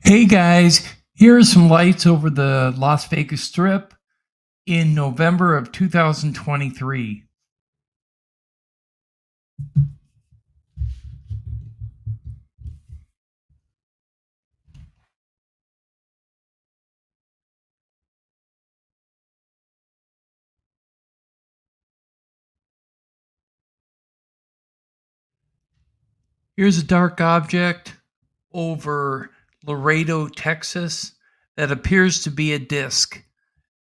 Hey guys, here are some lights over the Las Vegas Strip in November of 2023. Here's a dark object over Laredo, Texas that appears to be a disc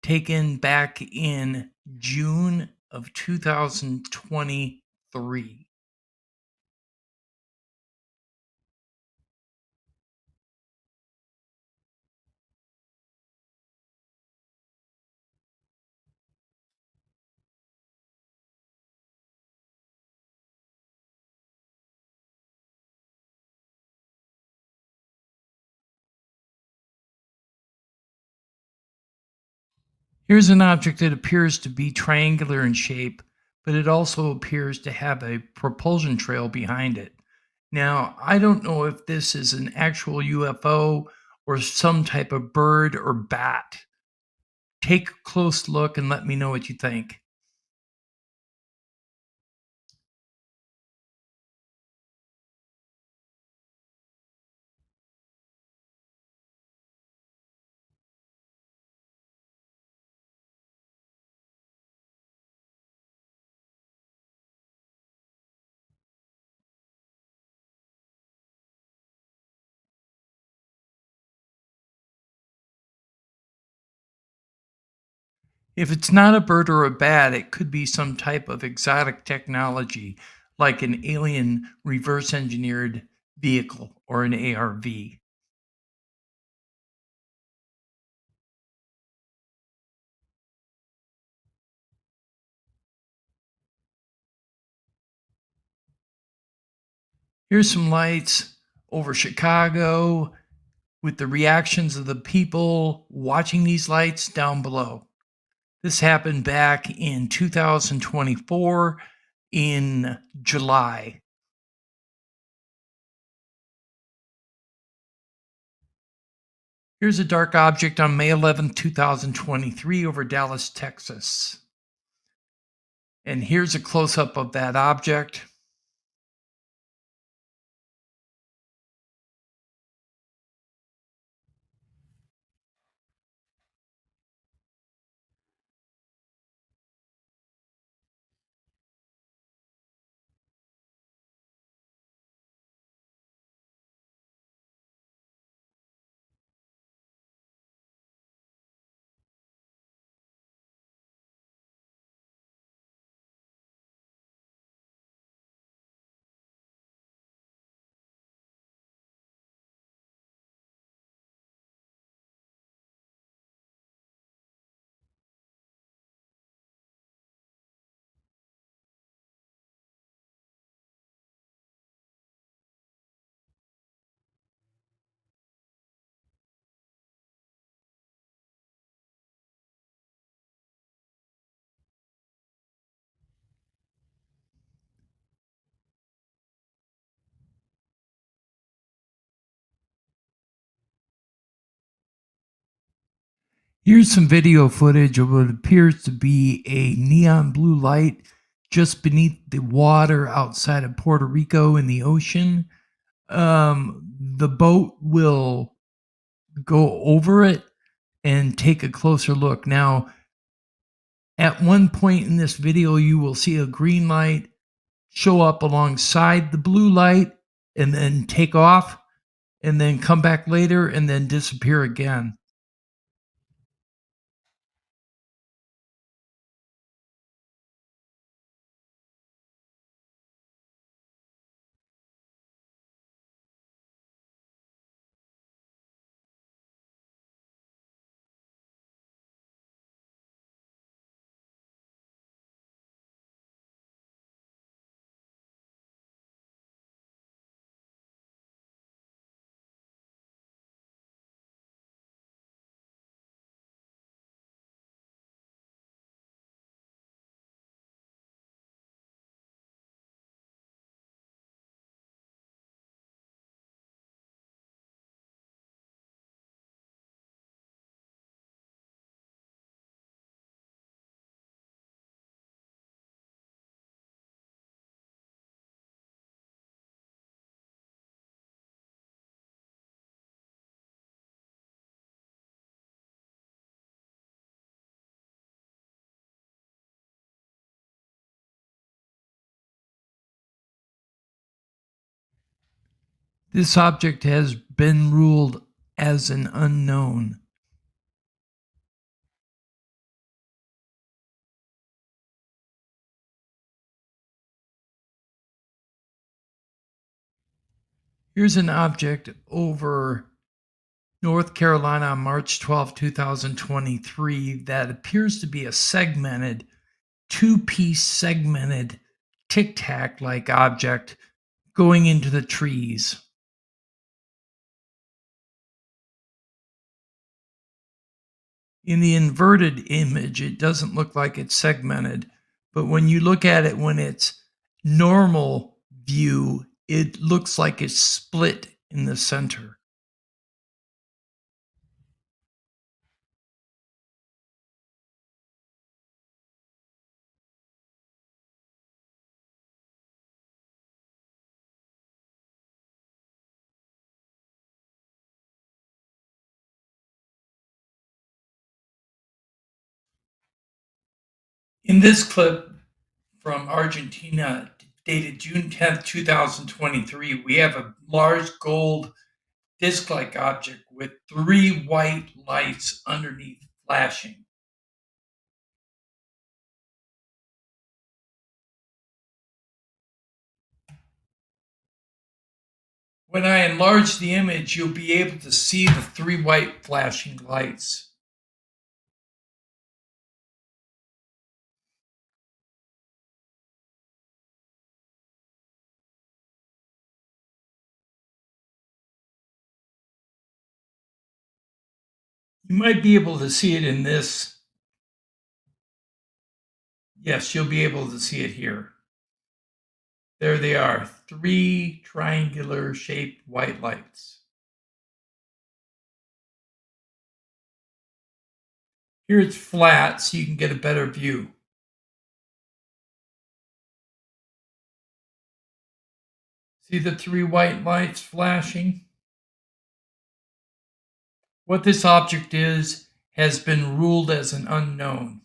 taken back in June of 2023. Here's an object that appears to be triangular in shape, but it also appears to have a propulsion trail behind it. Now, I don't know if this is an actual UFO or some type of bird or bat. Take a close look and let me know what you think. If it's not a bird or a bat, it could be some type of exotic technology like an alien reverse engineered vehicle or an ARV. Here's some lights over Chicago with the reactions of the people watching these lights down below. This happened back in 2024 in July. Here's a dark object on May 11th, 2023 over Dallas, Texas. And here's a close-up of that object. Here's some video footage of what appears to be a neon blue light just beneath the water outside of Puerto Rico in the ocean. The boat will go over it and take a closer look. Now, at one point in this video, you will see a green light show up alongside the blue light and then take off and then come back later and then disappear again. This object has been ruled as an unknown. Here's an object over North Carolina on March 12, 2023, that appears to be a segmented, two-piece segmented tic tac like object going into the trees. In the inverted image, it doesn't look like it's segmented, but when you look at it when it's normal view, it looks like it's split in the center. In this clip from Argentina, dated June 10th, 2023, we have a large gold disc-like object with three white lights underneath flashing. When I enlarge the image, you'll be able to see the three white flashing lights. You might be able to see it in this. Yes, you'll be able to see it here. There they are, three triangular shaped white lights. Here it's flat so you can get a better view. See the three white lights flashing? What this object is has been ruled as an unknown.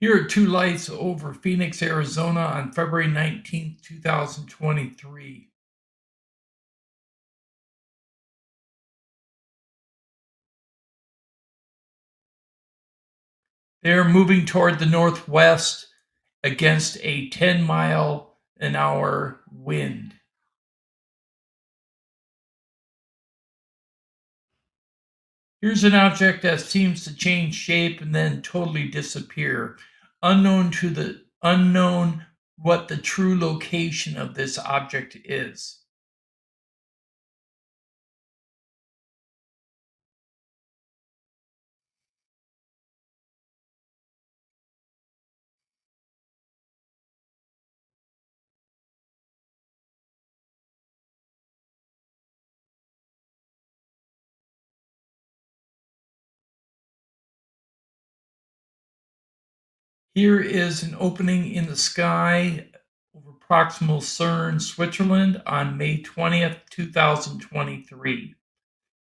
Here are two lights over Phoenix, Arizona on February 19th, 2023. They're moving toward the northwest against a 10-mile-an-hour wind. Here's an object that seems to change shape and then totally disappear. Unknown what the true location of this object is. Here is an opening in the sky over proximal CERN, Switzerland on May 20th, 2023.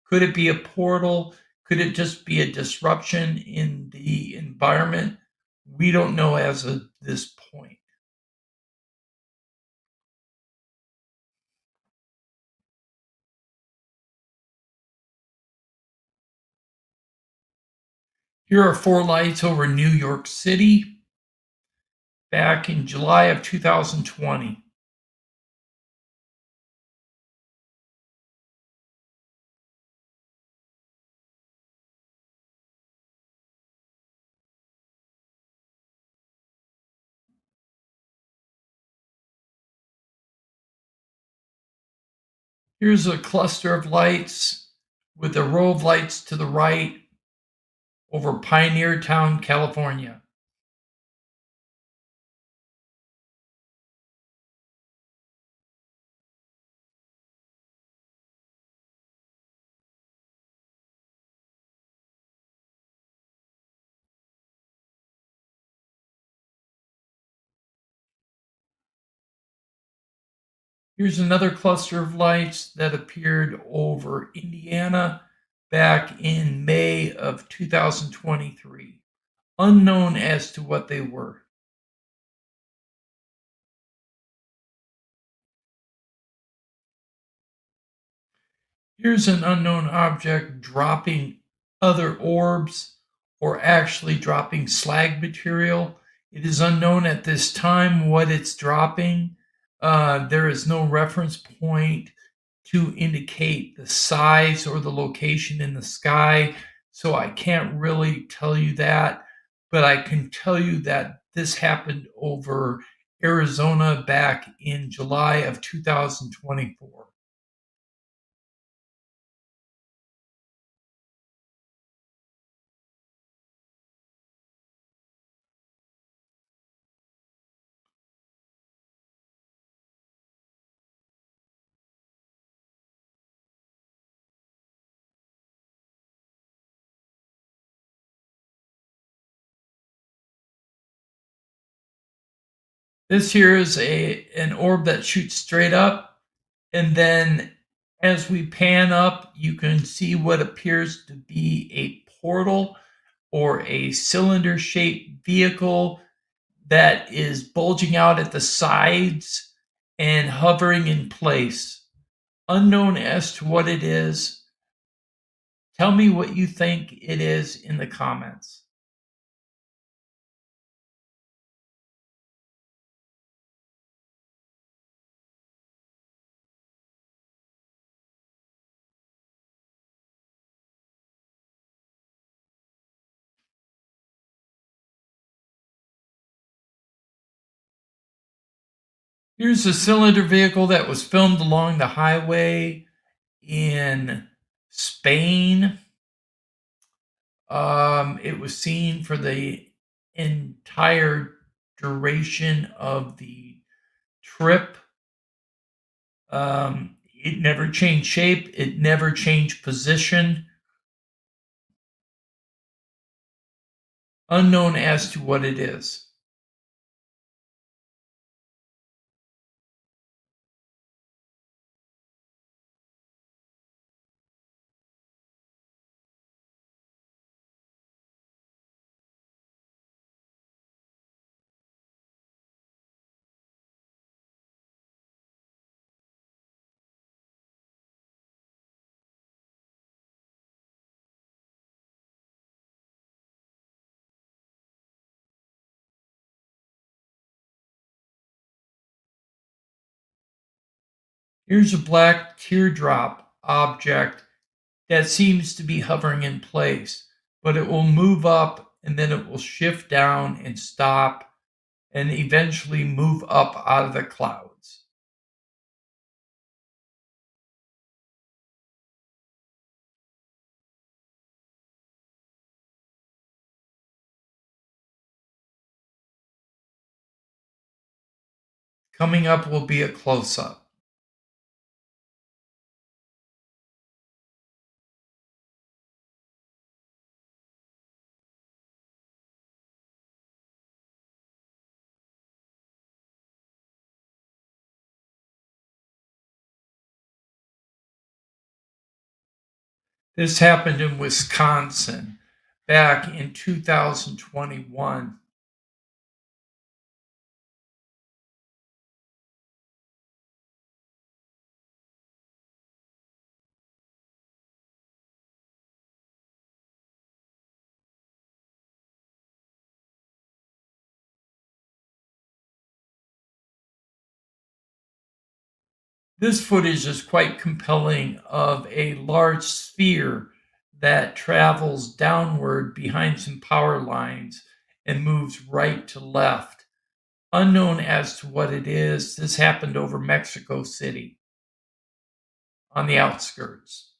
Could it be a portal? Could it just be a disruption in the environment? We don't know as of this point. Here are four lights over New York City back in July of 2020. Here's a cluster of lights with a row of lights to the right over Pioneer Town, California. Here's another cluster of lights that appeared over Indiana back in May of 2023. Unknown as to what they were. Here's an unknown object dropping other orbs or actually dropping slag material. It is unknown at this time what it's dropping. There is no reference point to indicate the size or the location in the sky, so I can't really tell you that. But I can tell you that this happened over Arizona back in July of 2024. This here is a an orb that shoots straight up, and then as we pan up, you can see what appears to be a portal or a cylinder-shaped vehicle that is bulging out at the sides and hovering in place. Unknown as to what it is. Tell me what you think it is in the comments. Here's a cylinder vehicle that was filmed along the highway in Spain. It was seen for the entire duration of the trip. It never changed shape, it never changed position. Unknown as to what it is. Here's a black teardrop object that seems to be hovering in place, but it will move up and then it will shift down and stop and eventually move up out of the clouds. Coming up will be a close up. This happened in Wisconsin back in 2021. This footage is quite compelling of a large sphere that travels downward behind some power lines and moves right to left. Unknown as to what it is, this happened over Mexico City on the outskirts.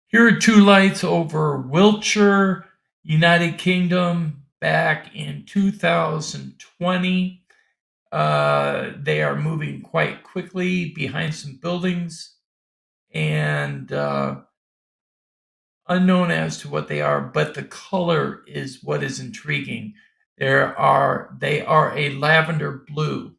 Here are two lights over Wiltshire, United Kingdom, back in 2020. They are moving quite quickly behind some buildings and unknown as to what they are, but the color is what is intriguing. They are a lavender blue.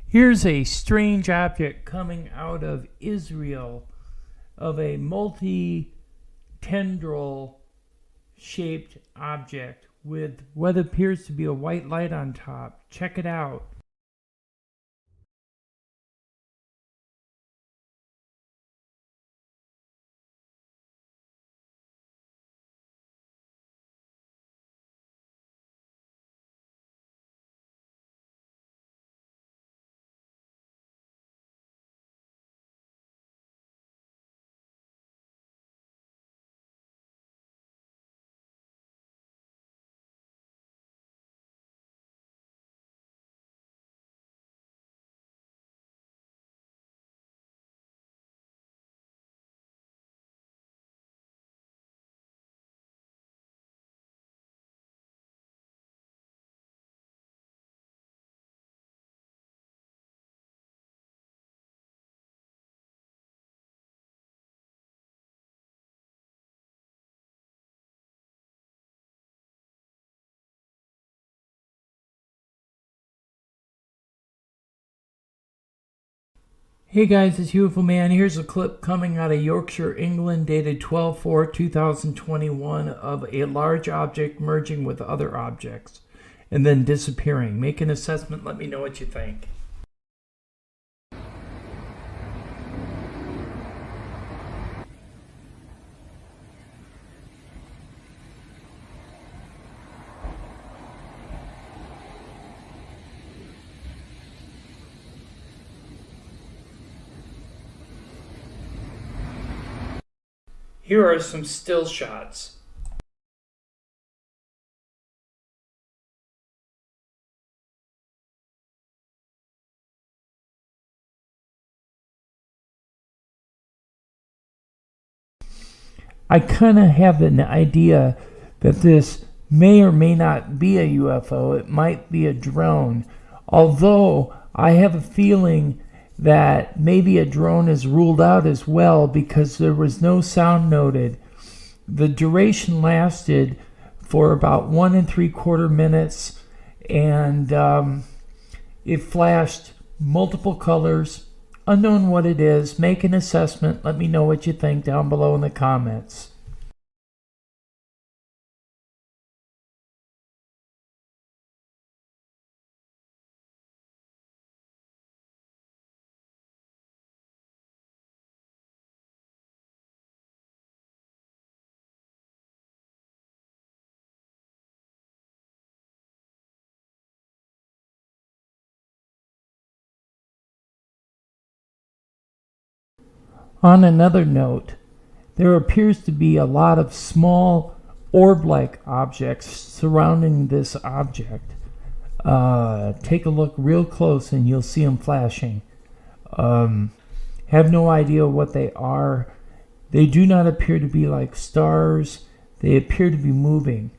Here's a strange object coming out of Israel of a multi tendril shaped object with what appears to be a white light on top. Check it out. Hey guys, it's UFO Man. Here's a clip coming out of Yorkshire, England, dated 12/4/2021 of a large object merging with other objects and then disappearing. Make an assessment. Let me know what you think. Here are some still shots. I kind of have an idea that this may or may not be a UFO. It might be a drone. Although I have a feeling that maybe a drone is ruled out as well because there was no sound noted. The duration lasted for about 1 3/4 minutes, and it flashed multiple colors. Unknown what it is. Make an assessment. Let me know what you think down below in the comments. On another note, there appears to be a lot of small orb-like objects surrounding this object. Take a look real close and you'll see them flashing. Have no idea what they are. They do not appear to be like stars. They appear to be moving.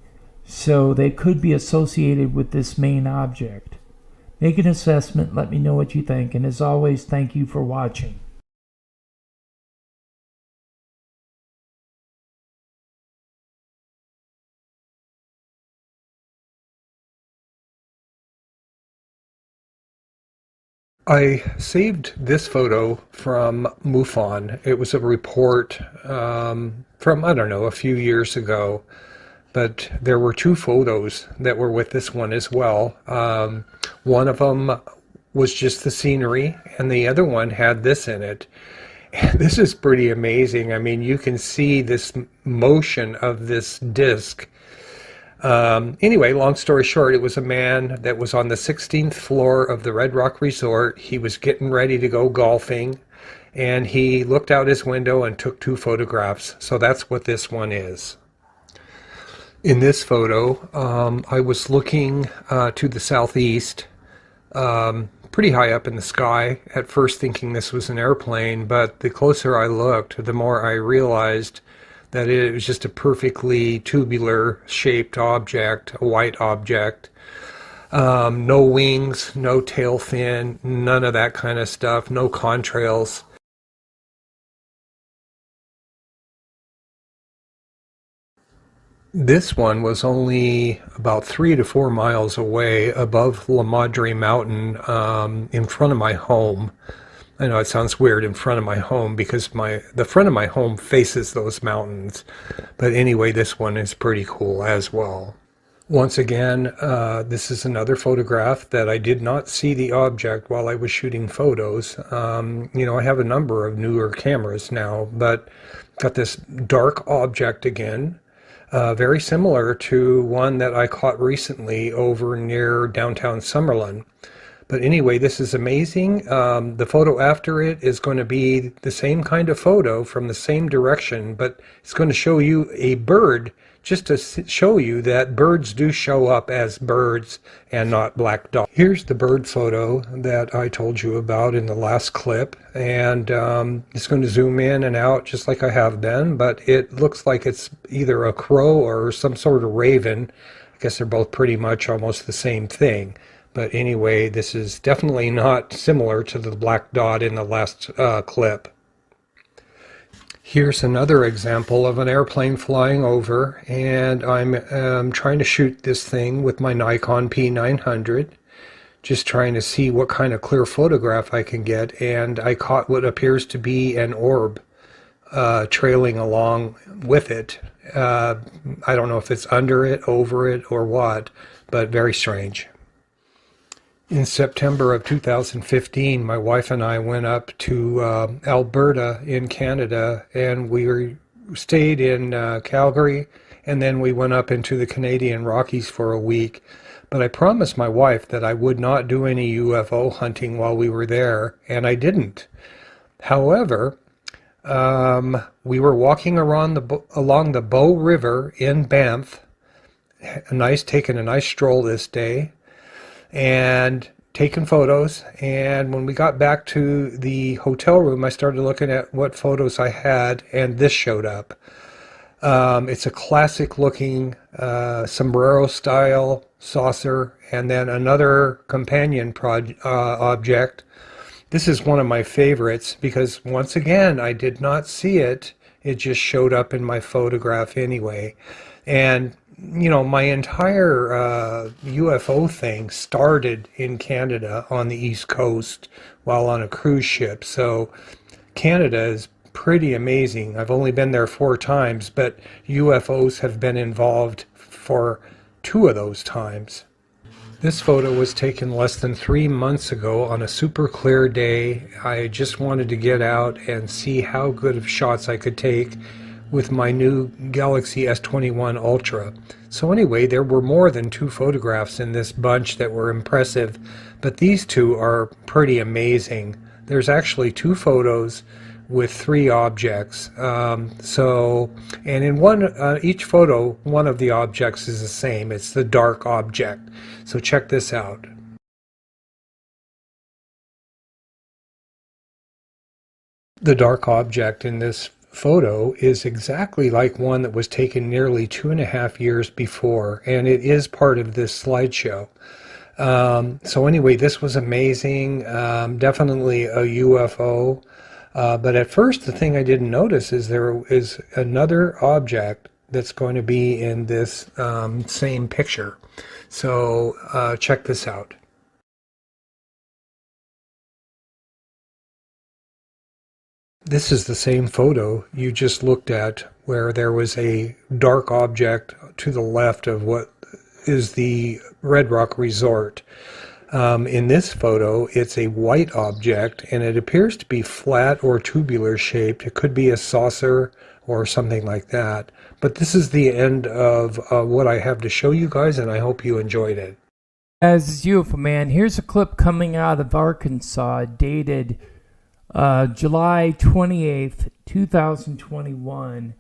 So they could be associated with this main object. Make an assessment. Let me know what you think. And as always, thank you for watching. I saved this photo from MUFON. It was a report from, I don't know, a few years ago. But there were two photos that were with this one as well. One of them was just the scenery, and the other one had this in it. And this is pretty amazing. I mean, you can see this motion of this disc. Anyway, long story short, it was a man that was on the 16th floor of the Red Rock Resort. He was getting ready to go golfing, and he looked out his window and took two photographs. So that's what this one is. In this photo, I was looking to the southeast, pretty high up in the sky, at first thinking this was an airplane, but the closer I looked, the more I realized that it was just a perfectly tubular shaped object, a white object. No wings, no tail fin, none of that kind of stuff, no contrails. This one was only about 3 to 4 miles away above La Madre Mountain, in front of my home. I know it sounds weird, in front of my home, because the front of my home faces those mountains. But anyway, this one is pretty cool as well. Once again, this is another photograph that I did not see the object while I was shooting photos. You know, I have a number of newer cameras now, but got this dark object again. Very similar to one that I caught recently over near downtown Summerlin. But anyway, this is amazing. The photo after it is going to be the same kind of photo from the same direction, but it's going to show you a bird, just to show you that birds do show up as birds and not black dots. Here's the bird photo that I told you about in the last clip, and it's going to zoom in and out just like I have been, but it looks like it's either a crow or some sort of raven. I guess they're both pretty much almost the same thing. But anyway, this is definitely not similar to the black dot in the last clip. Here's another example of an airplane flying over, and I'm trying to shoot this thing with my Nikon P900. just trying to see what kind of clear photograph I can get, and I caught what appears to be an orb trailing along with it. I don't know if it's under it, over it, or what, but very strange. In September of 2015, my wife and I went up to Alberta in Canada, and we stayed in Calgary, and then we went up into the Canadian Rockies for a week. But I promised my wife that I would not do any UFO hunting while we were there, and I didn't. However, we were walking around along the Bow River in Banff, taking a nice stroll this day, and taking photos. And when we got back to the hotel room, I started looking at what photos I had, and this showed up. It's a classic looking sombrero style saucer, and then another companion object. This is one of my favorites because, once again, I did not see it. It just showed up in my photograph anyway. And, you know, my entire UFO thing started in Canada on the East Coast while on a cruise ship. So Canada is pretty amazing. I've only been there 4 times, but UFOs have been involved for 2 of those times. This photo was taken less than 3 months ago on a super clear day. I just wanted to get out and see how good of shots I could take with my new Galaxy S21 Ultra. So anyway, there were more than 2 photographs in this bunch that were impressive, but these 2 are pretty amazing. There's actually 2 photos with 3 objects. And in each photo, one of the objects is the same. It's the dark object. So check this out. The dark object in this photo is exactly like one that was taken nearly 2.5 years before, and it is part of this slideshow. So anyway, this was amazing. Definitely a UFO. But at first, the thing I didn't notice is there is another object that's going to be in this same picture. So check this out. This is the same photo you just looked at, where there was a dark object to the left of what is the Red Rock Resort. In this photo, it's a white object, and it appears to be flat or tubular shaped. It could be a saucer or something like that. But this is the end of what I have to show you guys, and I hope you enjoyed it. As is UFO Man, here's a clip coming out of Arkansas, dated July 28th, 2021.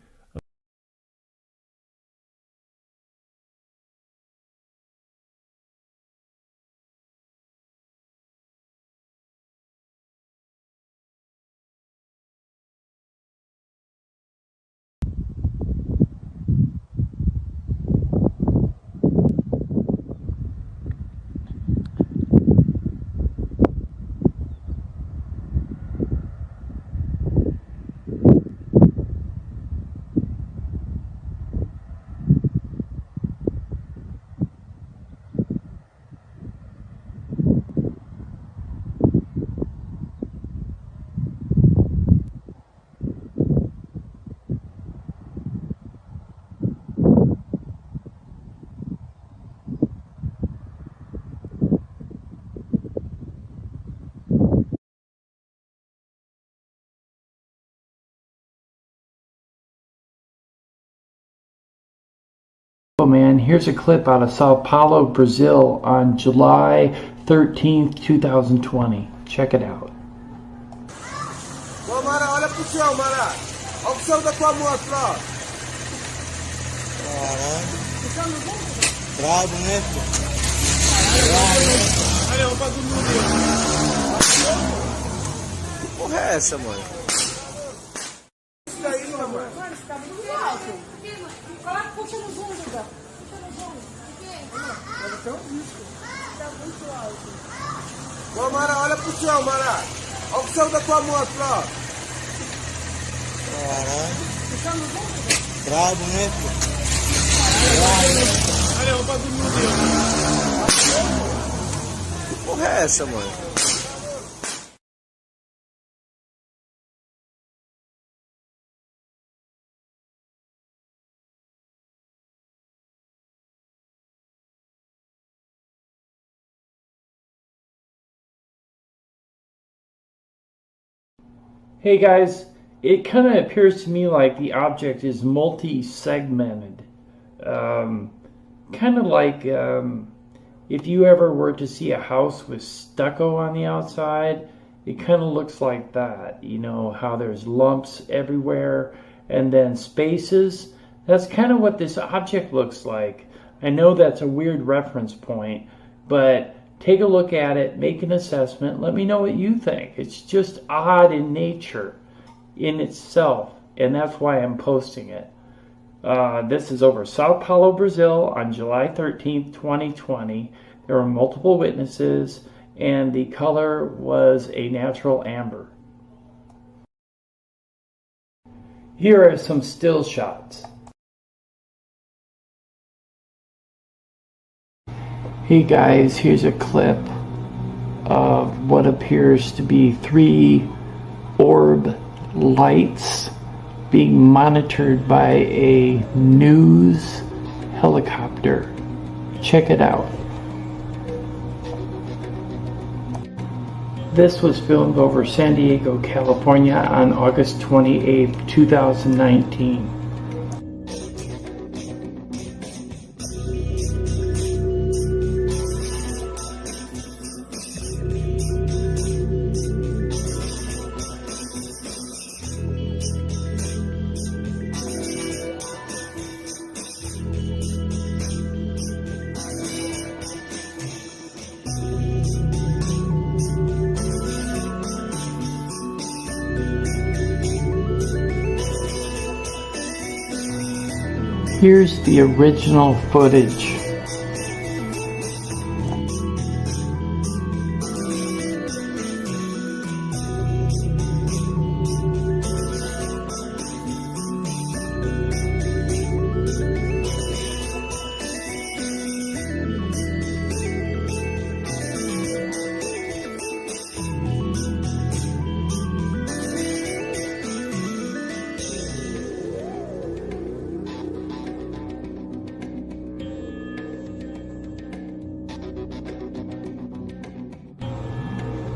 Man, here's a clip out of Sao Paulo, Brazil on July 13th, 2020. Check it out. Mara, olha pro céu, Mara. Olha o céu da tua moto lá. Caralho. Bravo, né? Olha, vamos pra dormir. Que porra é essa, mano? Isso daí, mano. Mano, você tá muito alto. Coloca, puxa no zoom, Duda. Puxa no zoom. Mas até um risco. Tá muito alto. Ô, Mara, olha pro céu, Mara. Olha o céu da tua moto lá. Caralho. Puxa no zoom, Duda. Bravo, né? Olha, vamos pra dormir. Que porra porra é essa, mano? Hey guys, it kind of appears to me like the object is multi-segmented. Kind of like if you ever were to see a house with stucco on the outside, it kind of looks like that. You know, how there's lumps everywhere and then spaces. That's kind of what this object looks like. I know that's a weird reference point, but take a look at it, make an assessment, let me know what you think. It's just odd in nature in itself, and that's why I'm posting it. This is over Sao Paulo, Brazil on July 13th, 2020. There were multiple witnesses, and the color was a natural amber. Here are some still shots. Hey guys, here's a clip of what appears to be 3 orb lights being monitored by a news helicopter. Check it out. This was filmed over San Diego, California on August 28th, 2019. Here's the original footage.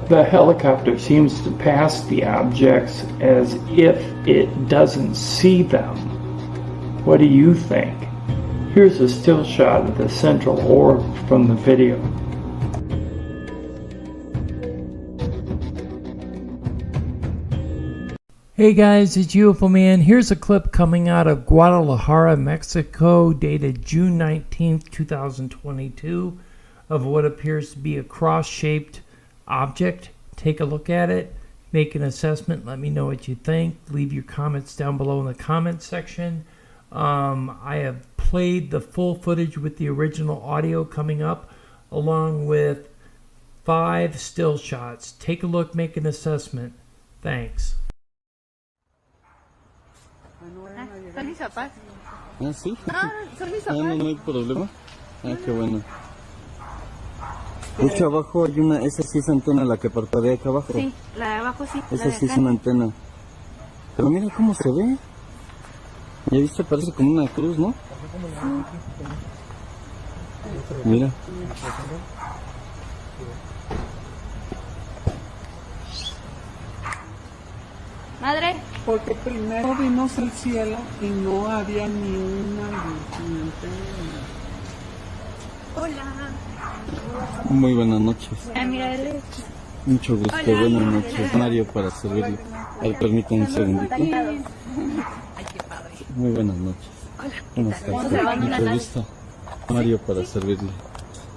The helicopter seems to pass the objects as if it doesn't see them. What do you think? Here's a still shot of the central orb from the video. Hey guys, it's UFO Man. Here's a clip coming out of Guadalajara, Mexico, dated June 19th, 2022, of what appears to be a cross-shaped object. Take a look at it, make an assessment, let me know what you think. Leave your comments down below in the comment section. I have played the full footage with the original audio coming up, along with 5 still shots. Take a look, make an assessment. Thanks. ¿Son mis papás? Ah, sí. Ah, son mis Ah, papás. no hay problema. Ah, qué bueno. De hecho, abajo hay una, esa sí es antena, la que parpadea acá abajo. Sí, la de abajo sí. la Esa de sí es acá. una antena. Pero mira cómo se ve. Ya viste, parece como una cruz, ¿no? Mira. Madre, Porque primero vimos el cielo y no había ni una ni antena. hola. Muy buenas noches. Ah, mira, él es Mucho gusto. Hola. Buenas noches. Mario para servirle. Ahí permítanme un segundito. bien. Muy buenas noches. ¿Cómo estás? Observando la Mucho nave. gusto. Mario para servirle.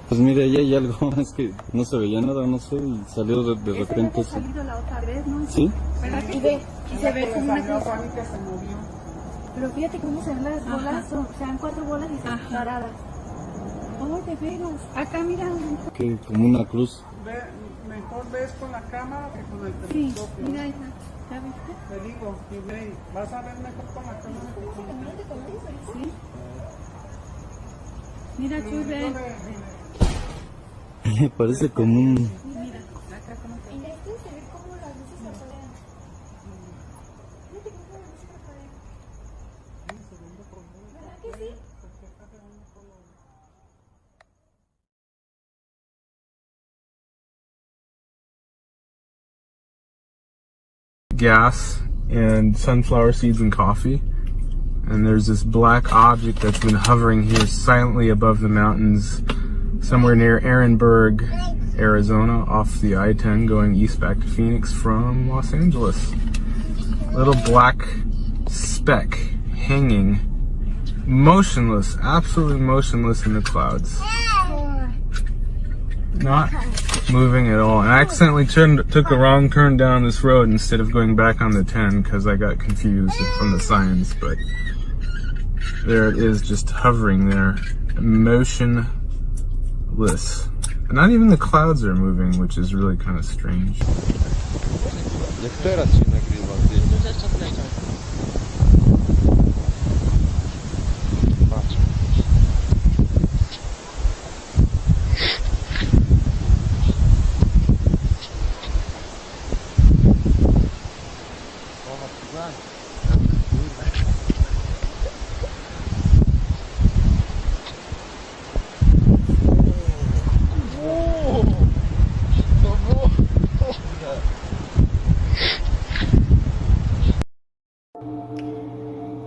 Pues mire, ahí hay algo, es que no se veía nada, no sé, y salió de repente. Ese había salido la otra vez, ¿no? ¿Sí? ¿Verdad? Y ve, y se ve como una cruz. Que se movió. Pero fíjate cómo se ven las bolas, se ven 4 bolas y están paradas. Oh, de veras. Acá mira. Que como una cruz. Ve, mejor ves con la cámara que con el Sí, telescopio. mira esa. ¿Ya viste? Te digo, y ve, vas a ver mejor con la cámara que con el Sí. Mira, Chuy, ve. Parece como un En este se ve como las luces se apagan. Fíjate cómo las luces se apagan. ¿Verdad que sí? Gas and sunflower seeds and coffee. And there's this black object that's been hovering here silently above the mountains somewhere near Ehrenberg, Arizona, off the I-10 going east back to Phoenix from Los Angeles. Little black speck hanging, motionless, absolutely motionless in the clouds. Not moving at all. And I accidentally took a wrong turn down this road instead of going back on the 10 because I got confused from the signs, but there it is, just hovering there, motionless. And not even the clouds are moving, which is really kind of strange.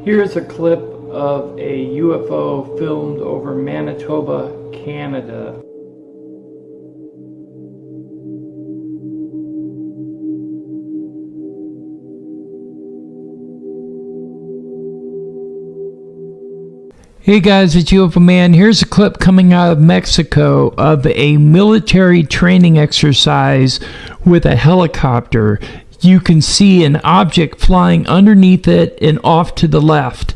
Here's a clip of a UFO filmed over Manitoba, Canada. Hey guys, it's UFO Man. Here's a clip coming out of Mexico of a military training exercise with a helicopter. You can see an object flying underneath it and off to the left.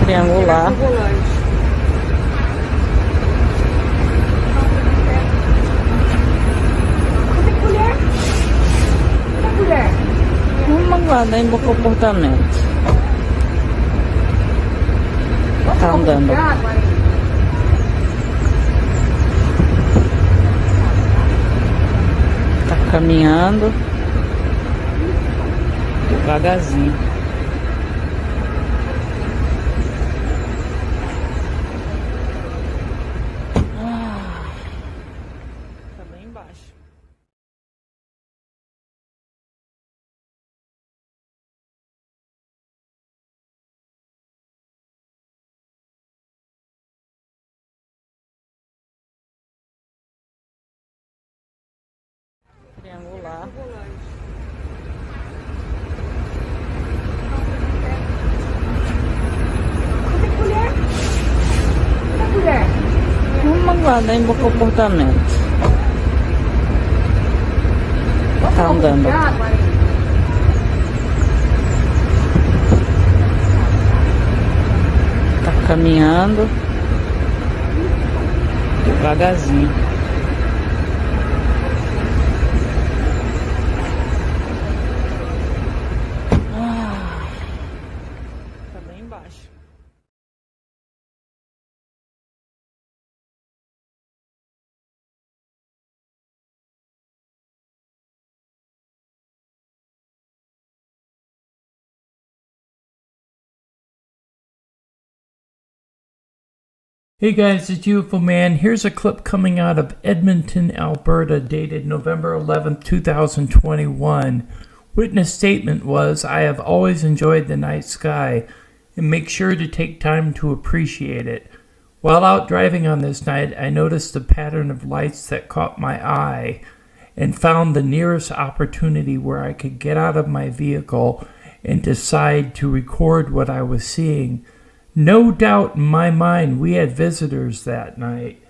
Triangular. Vamos guardar em bom comportamento. Tá andando. Tá caminhando. Devagarzinho. Tá bem embaixo. Triangular. Vamos guardar em bom comportamento. Tá andando. Tá caminhando. Devagarzinho. Tá bem embaixo. Hey guys, it's UFO Man. Here's a clip coming out of Edmonton, Alberta, dated November 11th, 2021. Witness statement was, "I have always enjoyed the night sky and make sure to take time to appreciate it. While out driving on this night, I noticed a pattern of lights that caught my eye and found the nearest opportunity where I could get out of my vehicle and decide to record what I was seeing. No doubt in my mind we had visitors that night."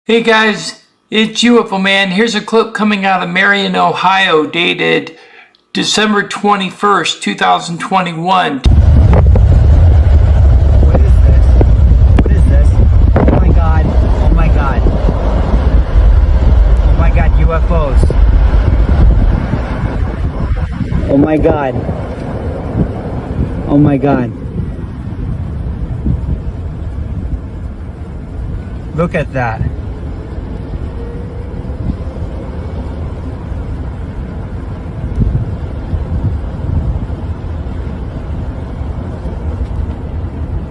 Hey guys, it's UFO Man. Here's a clip coming out of Marion, Ohio, dated December 21st, 2021. What is this? What is this? Oh my god. Oh my god. Oh my god, UFOs. Oh my god. Oh my god. Look at that.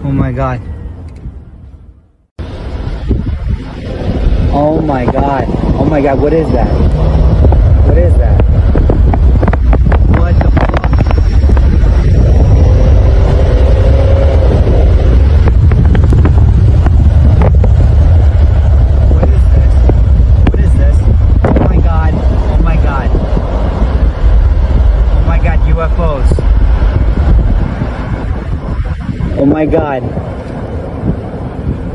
Oh my god. Oh my god. Oh my god, what is that? What is that? What the fuck? What is this? What is this? Oh my god. Oh my god. Oh my god, UFOs. Oh my god.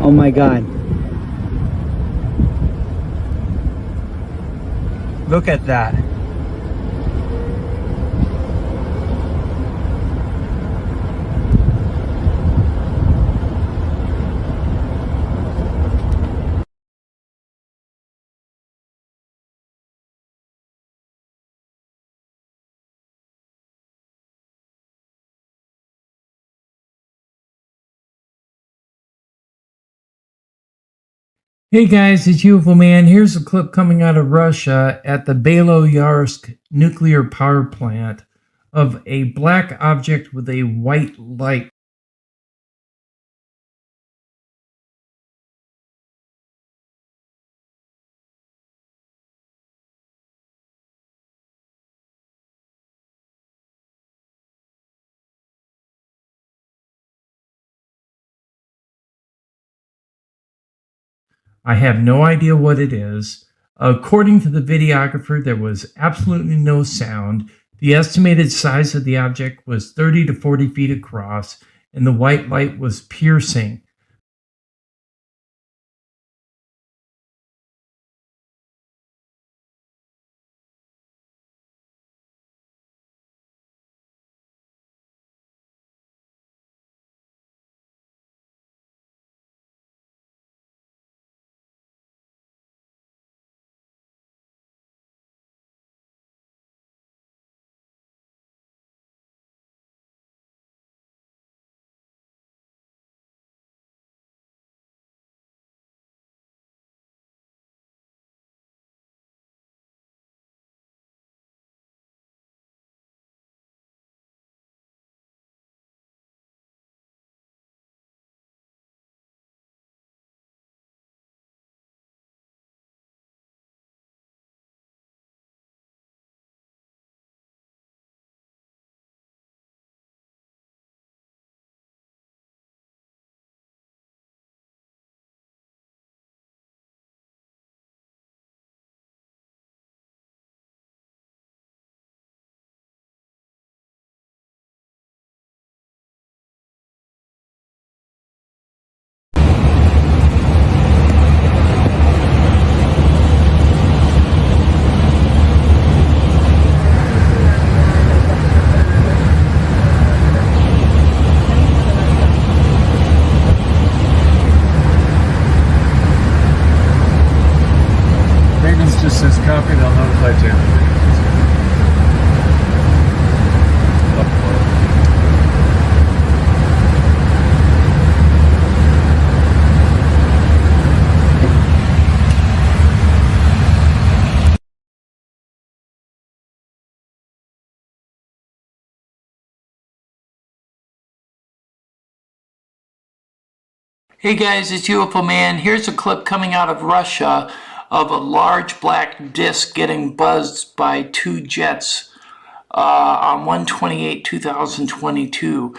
Oh my god. Look at that. Hey guys, it's UFO Man. Here's a clip coming out of Russia at the Beloyarsk nuclear power plant of a black object with a white light. I have no idea what it is. According to the videographer, there was absolutely no sound. The estimated size of the object was 30 to 40 feet across, and the white light was piercing. Hey guys, it's UFO Man. Here's a clip coming out of Russia of a large black disc getting buzzed by two jets on 1/28/2022.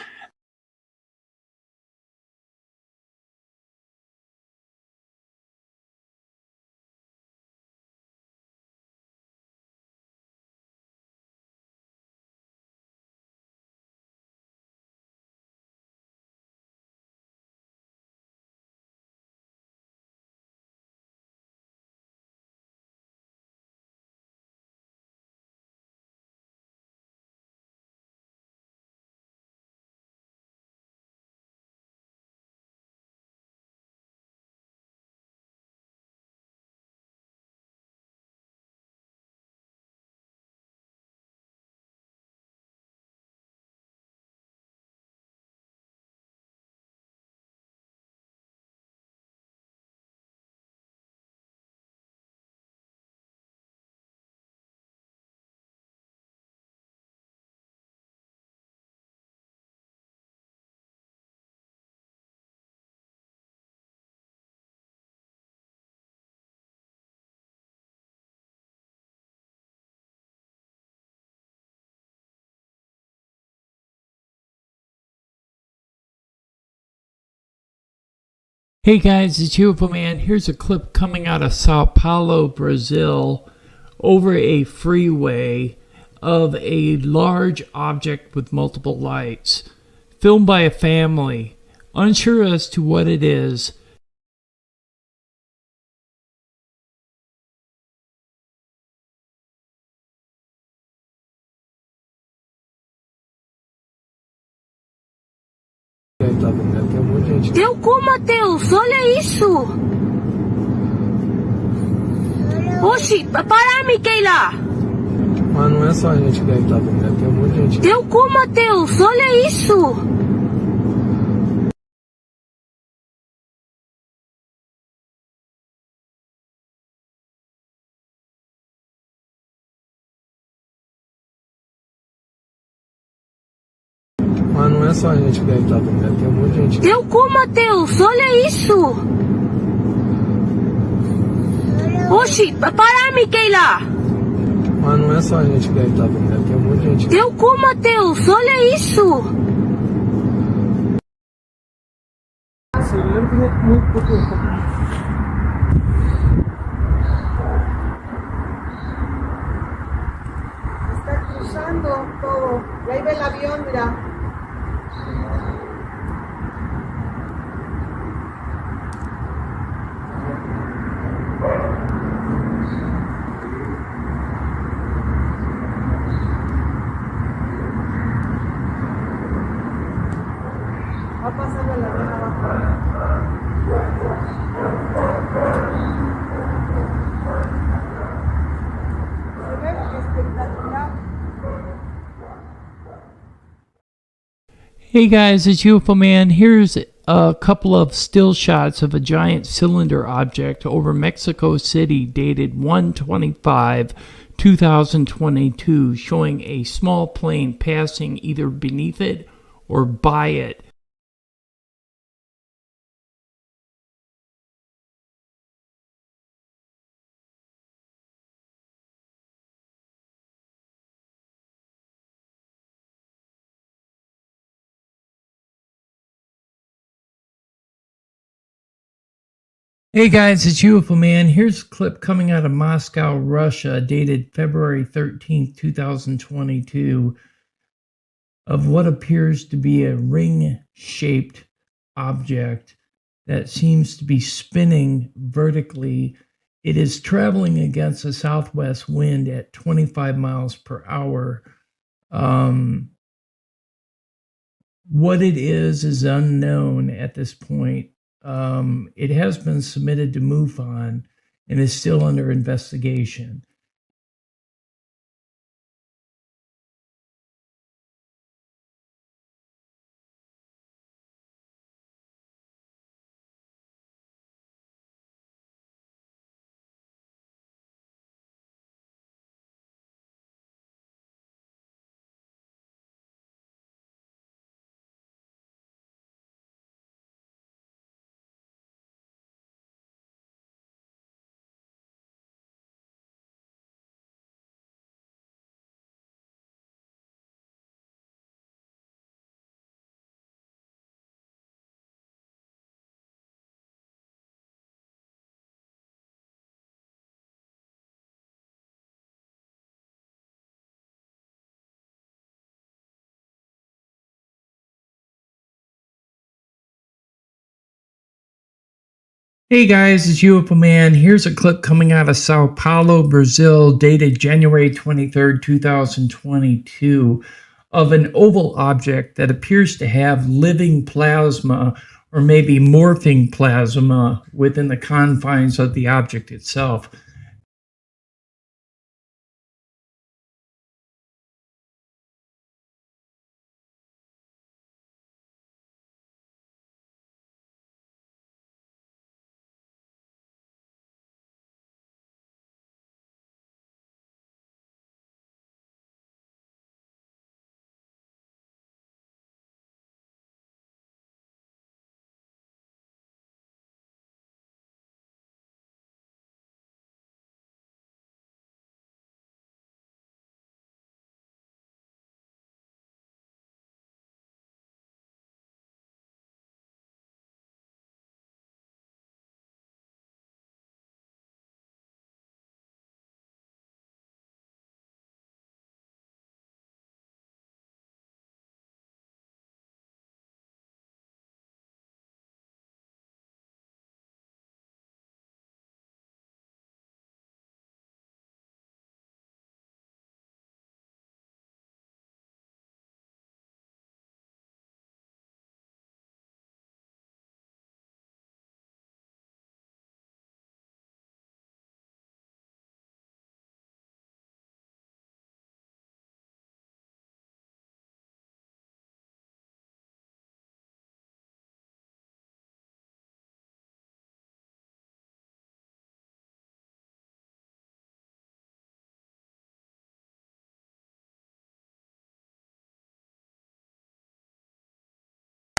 Hey guys, it's UFO Man. Here's a clip coming out of Sao Paulo, Brazil, over a freeway of a large object with multiple lights, filmed by a family, unsure as to what it is. Teu cu, Matheus, olha isso! Oxi, para, Miquela! Mas não é só a gente que deve estar vendo, né? Tem um monte de gente. Teu cu, Matheus, olha isso! Mas não é só a gente que deve estar vendo, né? Tem um monte de gente. Teu cu, Matheus, olha isso! Oxi, para, Miquela! Mas não é só a gente que deve estar vendo, né? Tem um monte de gente. Teu cu, Matheus, olha isso! Está cruzando todo. Y ahí ve el avión, mira. Va pasando el avión abajo. Se ve espectacular. Hey guys, it's UFO Man. Here's a couple of still shots of a giant cylinder object over Mexico City dated 1/25/2022, showing a small plane passing either beneath it or by it. Hey guys, it's UFO Man. Here's a clip coming out of Moscow, Russia, dated February 13th, 2022, of what appears to be a ring-shaped object that seems to be spinning vertically. It is traveling against a southwest wind at 25 miles per hour. What it is unknown at this point. It has been submitted to MUFON and is still under investigation. Hey guys, it's UFO Man. Here's a clip coming out of Sao Paulo, Brazil, dated January 23rd, 2022, of an oval object that appears to have living plasma or maybe morphing plasma within the confines of the object itself.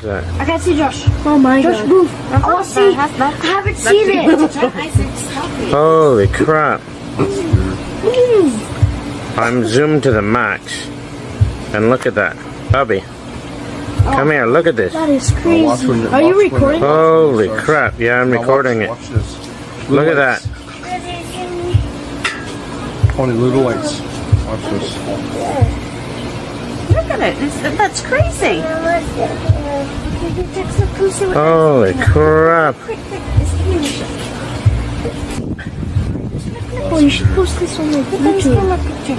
I can't see Josh. Oh my God. Josh, move. I want to see. I haven't seen it. Holy crap. I'm zoomed to the max. And look at that. Bubby. Come here, look at this. That is crazy. Are you recording? Holy crap. Yeah, I'm recording it. Look at that. Only little lights. Watch this. Look at it. That's crazy. Holy crap. Oh, you should post this on YouTube.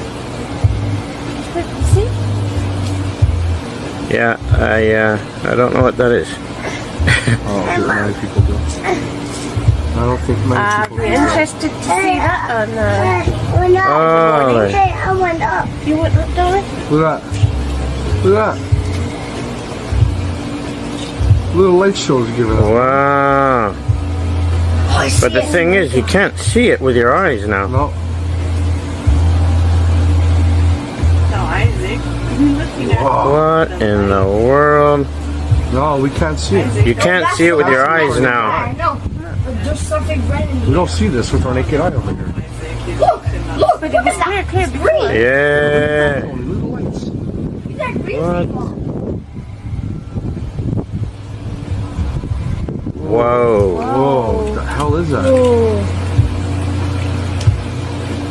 See? Yeah, I don't know what that is. Many people do. I don't think many people do. I'd be interested to see that on Holy. I went up. You went up, darling? Look at that. Look at that. Little light shows giving up. Wow. But the thing is, you can't see it with your eyes now. No. No, Isaac. What in the world? No, we can't see it. You can't see it with your eyes now. I know. There's something red in We don't see this with our naked eye over here. Look, look at that. It's green. Yeah. Only little lights. Is that green? What? Whoa. Whoa, what the hell is that?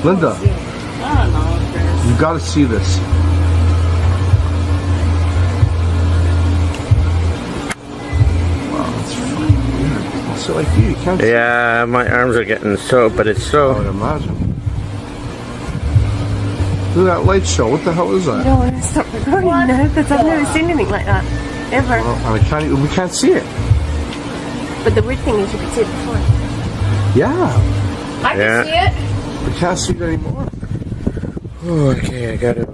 Linda, you gotta see this. Wow, that's fucking weird. Also, like you can't see it. Yeah, my arms are getting soaked, but it's I so... would imagine. Look at that light show. What the hell is that? I don't want to stop recording now because I've never seen anything like that. Ever. Well, we can't see it. But the weird thing is you could see it before. Yeah. I can see it. We can't see it anymore. Oh, okay, I gotta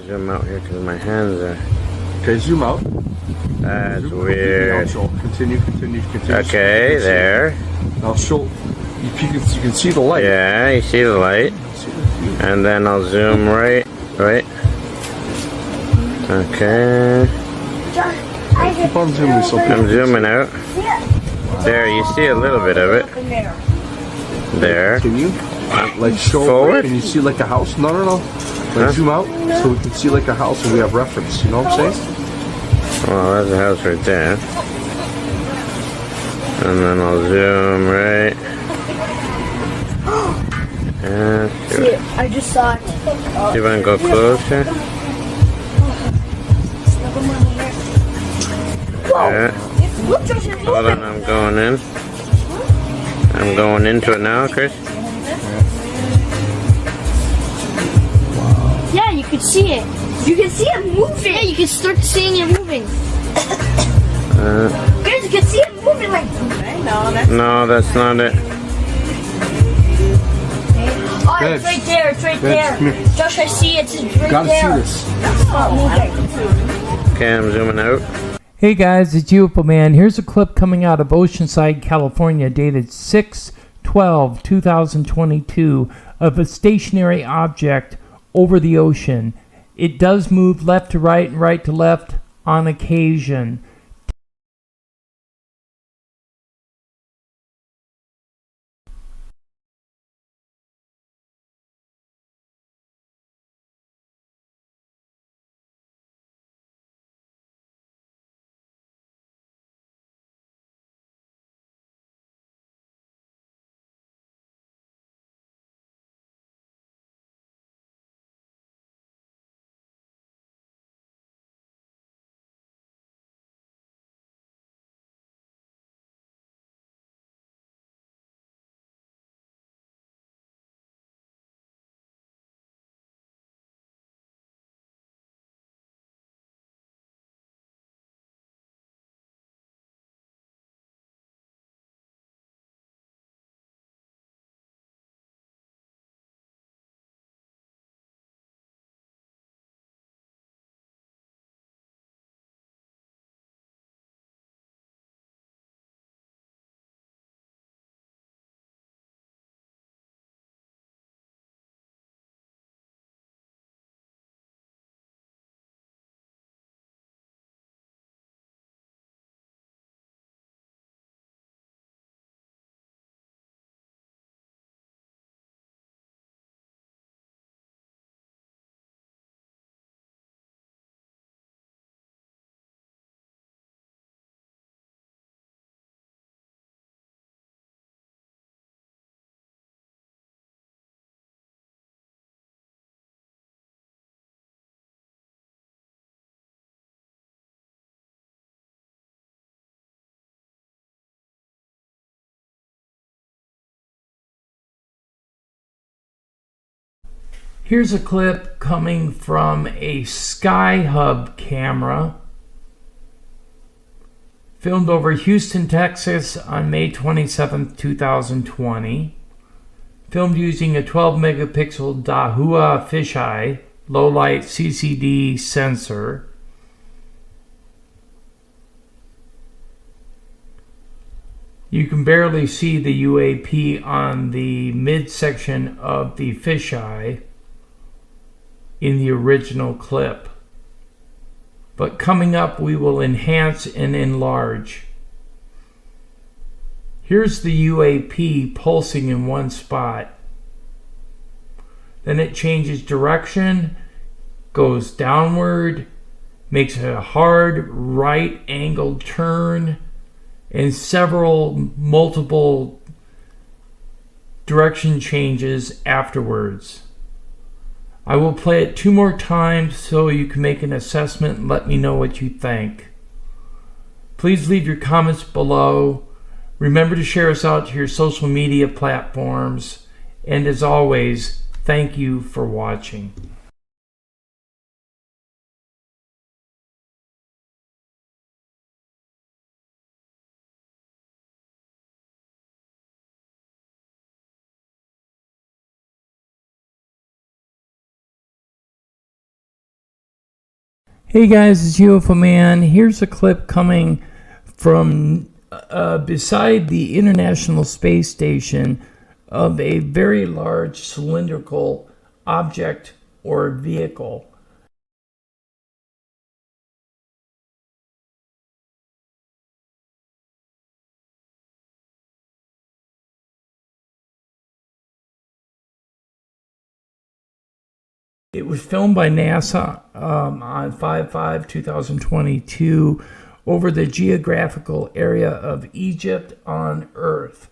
zoom out here because my hands are... Okay, zoom out. That's Zoom weird. out. Continue. Okay, there. Now show. You can see the light. Yeah, you see the light. And then I'll zoom right. Okay. Keep on zooming so I'm zooming out. There, you see a little bit of it. There. Can you like show forward? Can you see like a house? No. Like zoom out so we can see like a house and we have reference. You know what I'm saying? Well, there's a house right there. And then I'll zoom right. Yeah, See it. I just saw it. see if I can go closer. Yeah. Look, Josh, it's Hold on, moving. I'm going in. I'm going into it now, Chris. Yeah, you can see it. You can see it moving. Yeah, you can start seeing it moving. Guys, you can see it moving like. No, that's not it. Oh, it's right there. It's right there. Josh, I see it. It's right Gotta there. see this. It's not moving. Okay, I'm zooming out. Hey guys, it's UFO Man. Here's a clip coming out of Oceanside, California, dated 6/12/2022, of a stationary object over the ocean. It does move left to right and right to left on occasion. Here's a clip coming from a Skyhub camera filmed over Houston, Texas on May 27, 2020. Filmed using a 12 megapixel Dahua fisheye low light CCD sensor. You can barely see the UAP on the midsection of the fisheye in the original clip. But coming up, we will enhance and enlarge. Here's the UAP pulsing in one spot. Then it changes direction, goes downward, makes a hard right angled turn, and several multiple direction changes afterwards. I will play it 2 more times so you can make an assessment and let me know what you think. Please leave your comments below. Remember to share us out to your social media platforms. And as always, thank you for watching. Hey guys, it's UFO Man. Here's a clip coming from beside the International Space Station of a very large cylindrical object or vehicle. It was filmed by NASA on 5/5/2022 over the geographical area of Egypt on Earth.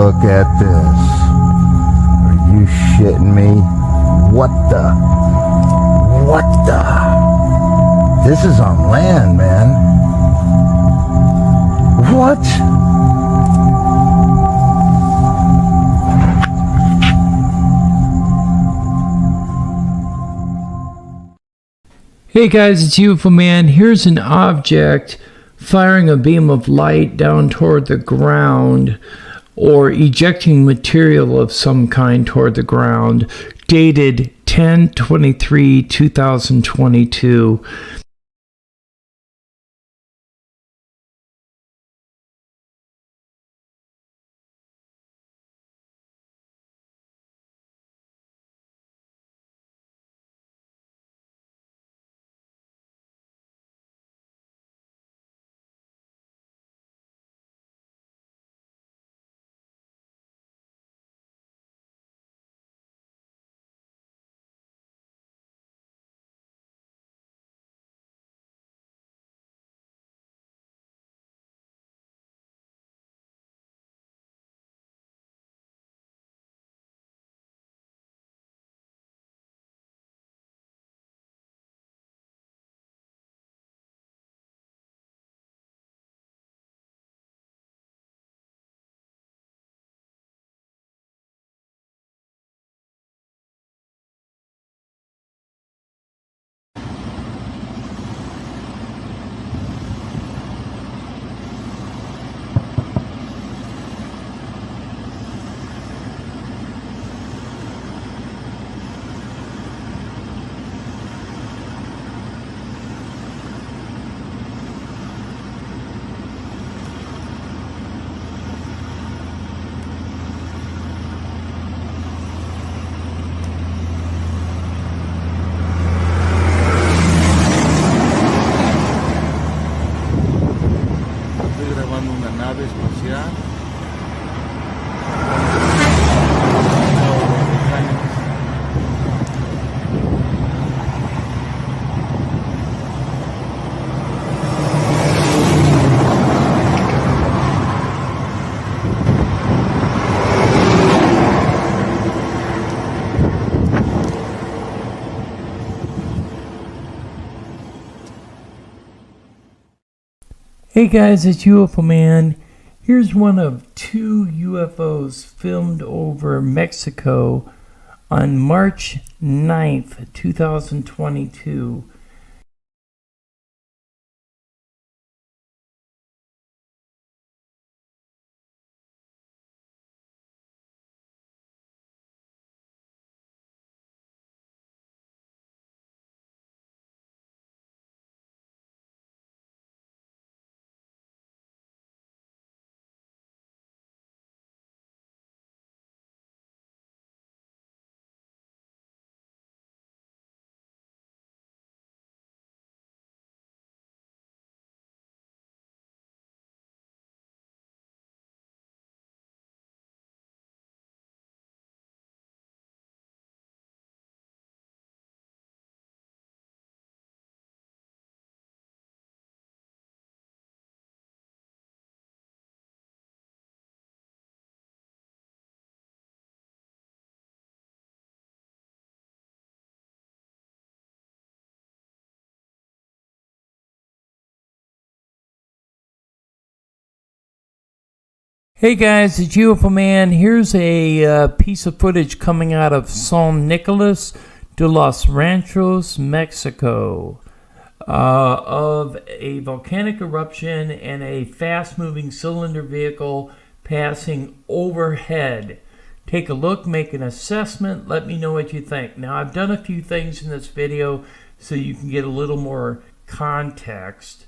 Look at this. Are you shitting me? What the? What the? This is on land, man. What? Hey guys, it's UFO Man. Here's an object firing a beam of light down toward the ground, or ejecting material of some kind toward the ground, dated 10/23/2022. Estoy grabando una nave espacial. Hey guys, it's UFO Man. Here's one of 2 UFOs filmed over Mexico on March 9th, 2022. Hey guys, it's UFO Man. Here's a piece of footage coming out of San Nicolas de los Ranchos, Mexico, of a volcanic eruption and a fast-moving cylinder vehicle passing overhead. Take a look, make an assessment, let me know what you think. Now, I've done a few things in this video so you can get a little more context.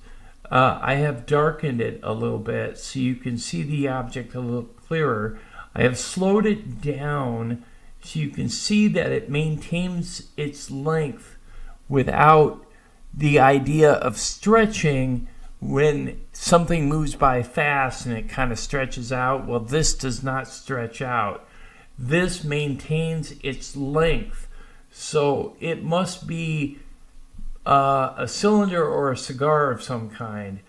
I have darkened it a little bit so you can see the object a little clearer. I have slowed it down so you can see that it maintains its length without the idea of stretching when something moves by fast and it kind of stretches out. Well, this does not stretch out. This maintains its length. So it must be a cylinder or a cigar of some kind.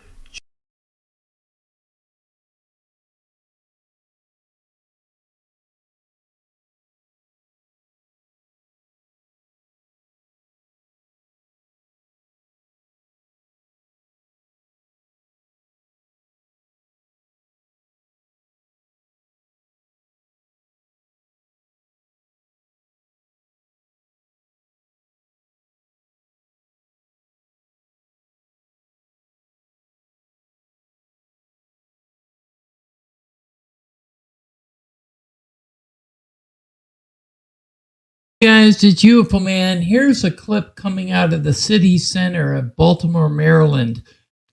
Guys, it's UFO Man. Here's a clip coming out of the city center of Baltimore, Maryland,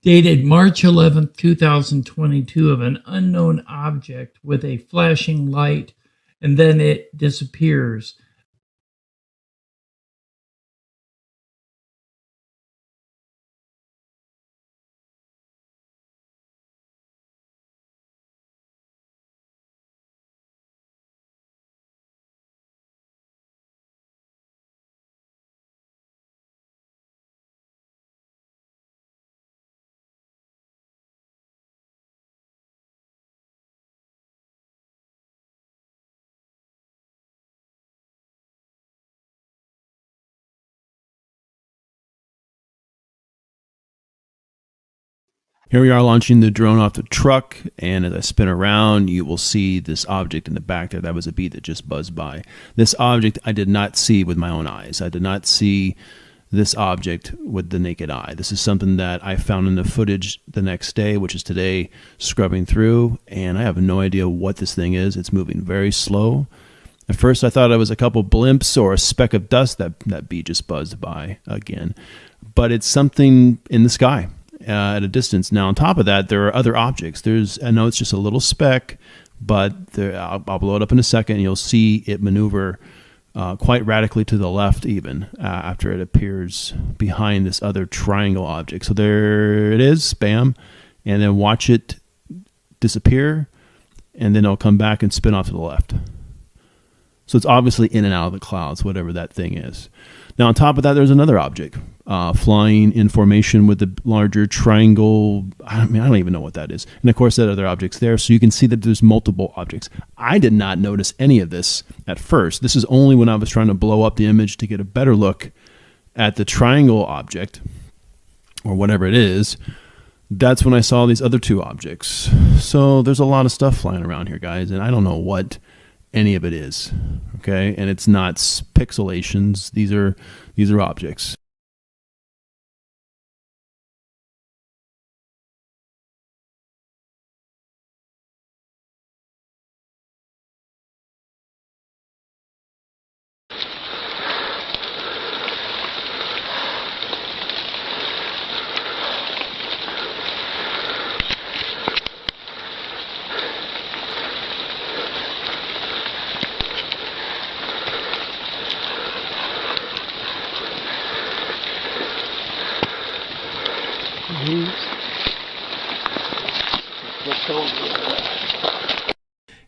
dated March 11th, 2022, of an unknown object with a flashing light, and then it disappears. Here we are launching the drone off the truck, and as I spin around, you will see this object in the back there. That was a bee that just buzzed by. This object I did not see with my own eyes. I did not see this object with the naked eye. This is something that I found in the footage the next day, which is today, scrubbing through, and I have no idea what this thing is. It's moving very slow. At first I thought it was a couple blimps or a speck of dust that bee just buzzed by again, but it's something in the sky. At a distance. Now, on top of that, there are other objects. I know it's just a little speck, but I'll blow it up in a second, and you'll see it maneuver quite radically to the left even after it appears behind this other triangle object. So there it is, bam, and then watch it disappear, and then it'll come back and spin off to the left. So it's obviously in and out of the clouds, whatever that thing is. Now, on top of that, there's another object flying in formation with the larger triangle. I don't even know what that is. And of course, that other object's there. So you can see that there's multiple objects. I did not notice any of this at first. This is only when I was trying to blow up the image to get a better look at the triangle object, or whatever it is. That's when I saw these other two objects. So there's a lot of stuff flying around here, guys, and I don't know what any of it is. Okay, and it's not pixelations. These are objects.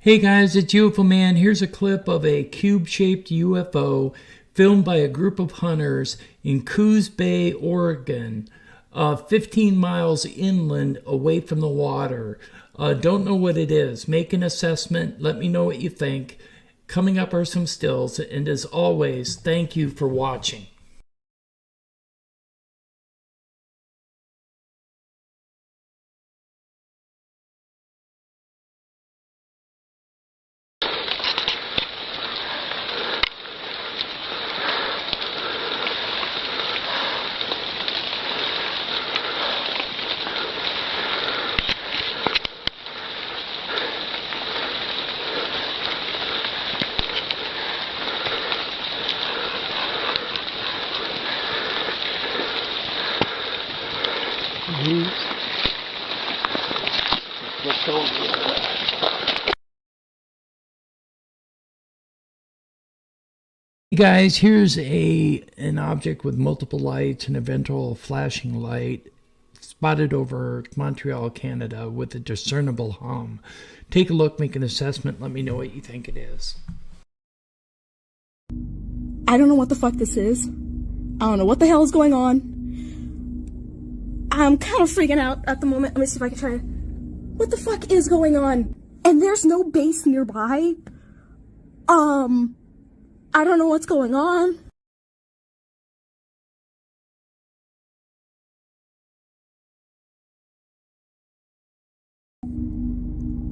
Hey guys, it's UFO Man. Here's a clip of a cube-shaped UFO filmed by a group of hunters in Coos Bay, Oregon, 15 miles inland away from the water. Don't know what it is. Make an assessment. Let me know what you think. Coming up are some stills, and as always, thank you for watching. Hey guys, here's an object with multiple lights, an eventual flashing light spotted over Montreal, Canada, with a discernible hum. Take a look, make an assessment, let me know what you think it is. I don't know what the fuck this is. I don't know what the hell is going on. I'm kind of freaking out at the moment. Let me see if I can try. What the fuck is going on? And there's no base nearby. I don't know what's going on.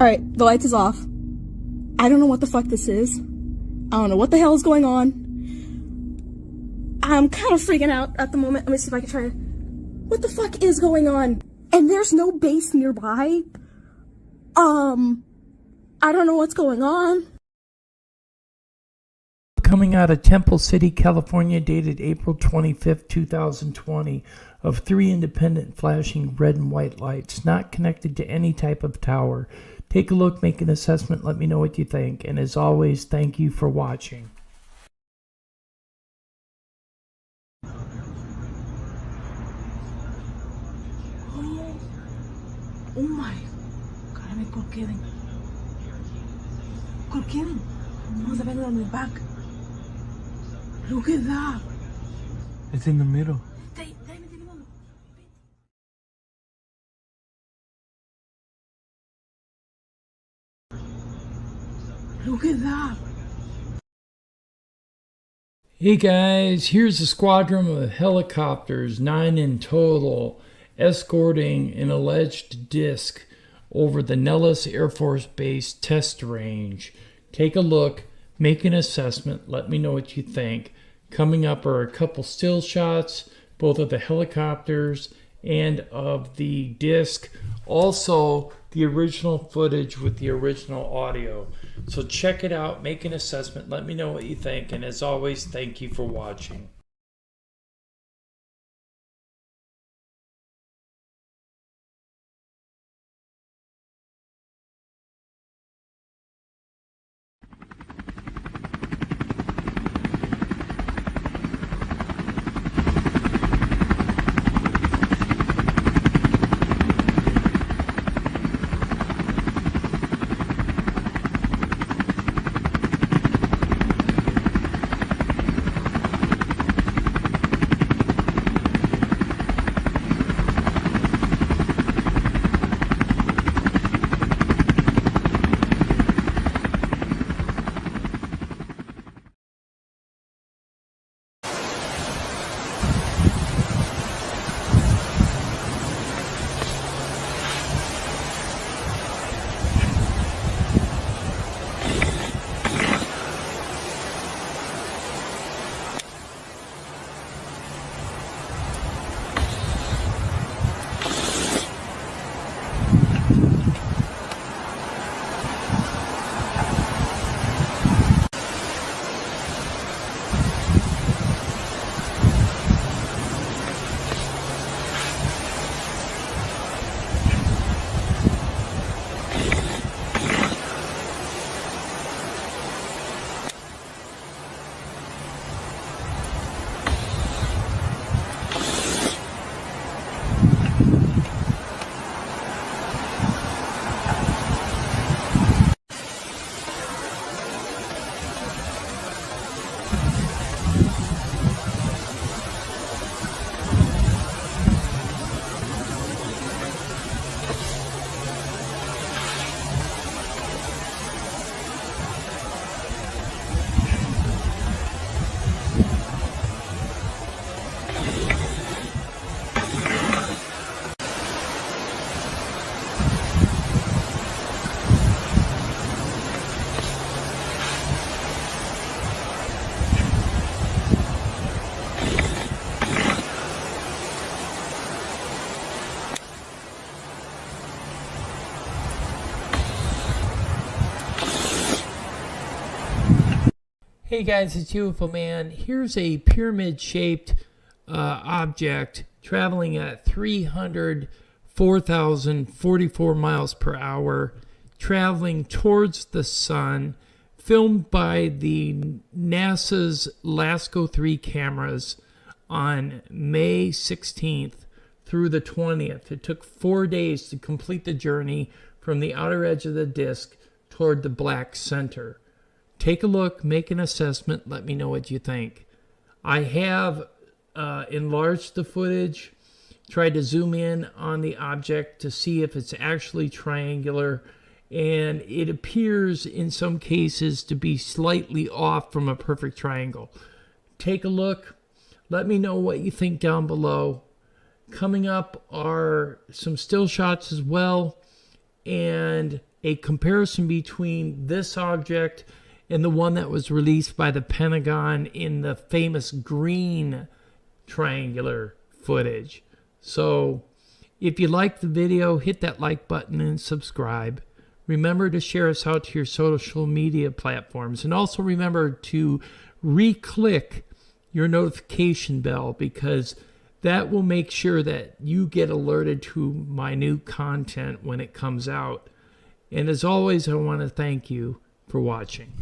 Alright, the lights is off. I don't know what the fuck this is. I don't know what the hell is going on. I'm kind of freaking out at the moment. Let me see if I can try. What the fuck is going on? And there's no base nearby. I don't know what's going on. coming out of Temple City, California, dated April 25th, 2020, of 3 independent flashing red and white lights, not connected to any type of tower. Take a look, make an assessment, let me know what you think. And as always, thank you for watching. Oh my. Caramba, Colqueden. Colqueden. Vamos a verlo on the back. Look at that. It's in the middle. Look at that. Hey guys, here's a squadron of helicopters, 9 in total, escorting an alleged disc over the Nellis Air Force Base test range. Take a look, make an assessment, let me know what you think. Coming up are a couple still shots, both of the helicopters and of the disc. Also, the original footage with the original audio. So check it out, make an assessment, let me know what you think, and as always, thank you for watching. Hey guys, it's UFO Man. Here's a pyramid-shaped object traveling at 304,044 miles per hour, traveling towards the sun, filmed by the NASA's LASCO 3 cameras on May 16th through the 20th. It took 4 days to complete the journey from the outer edge of the disk toward the black center. Take a look, make an assessment, let me know what you think. I have enlarged the footage, tried to zoom in on the object to see if it's actually triangular, and it appears in some cases to be slightly off from a perfect triangle. Take a look, let me know what you think down below. Coming up are some still shots as well, and a comparison between this object and the one that was released by the Pentagon in the famous green triangular footage. So if you like the video, hit that like button and subscribe. Remember to share us out to your social media platforms, and also remember to re-click your notification bell, because that will make sure that you get alerted to my new content when it comes out. And as always, I want to thank you for watching.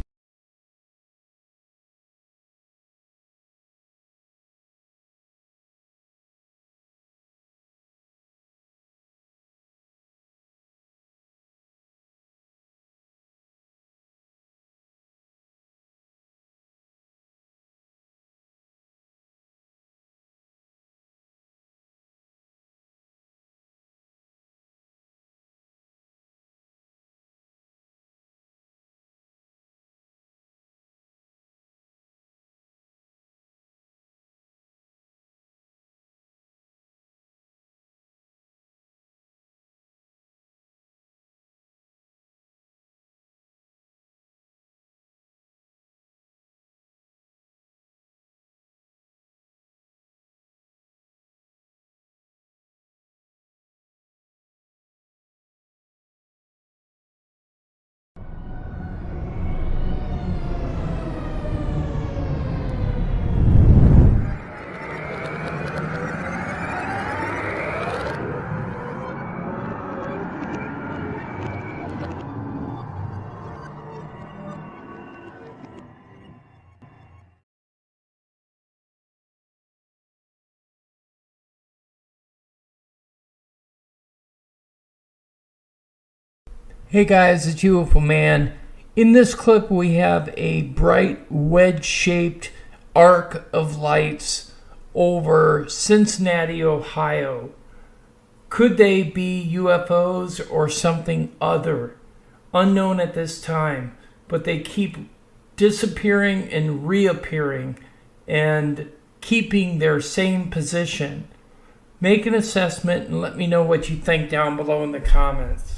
Hey guys, it's UFO Man. In this clip we have a bright wedge-shaped arc of lights over Cincinnati, Ohio. Could they be UFOs or something other? Unknown at this time, but they keep disappearing and reappearing and keeping their same position. Make an assessment and let me know what you think down below in the comments.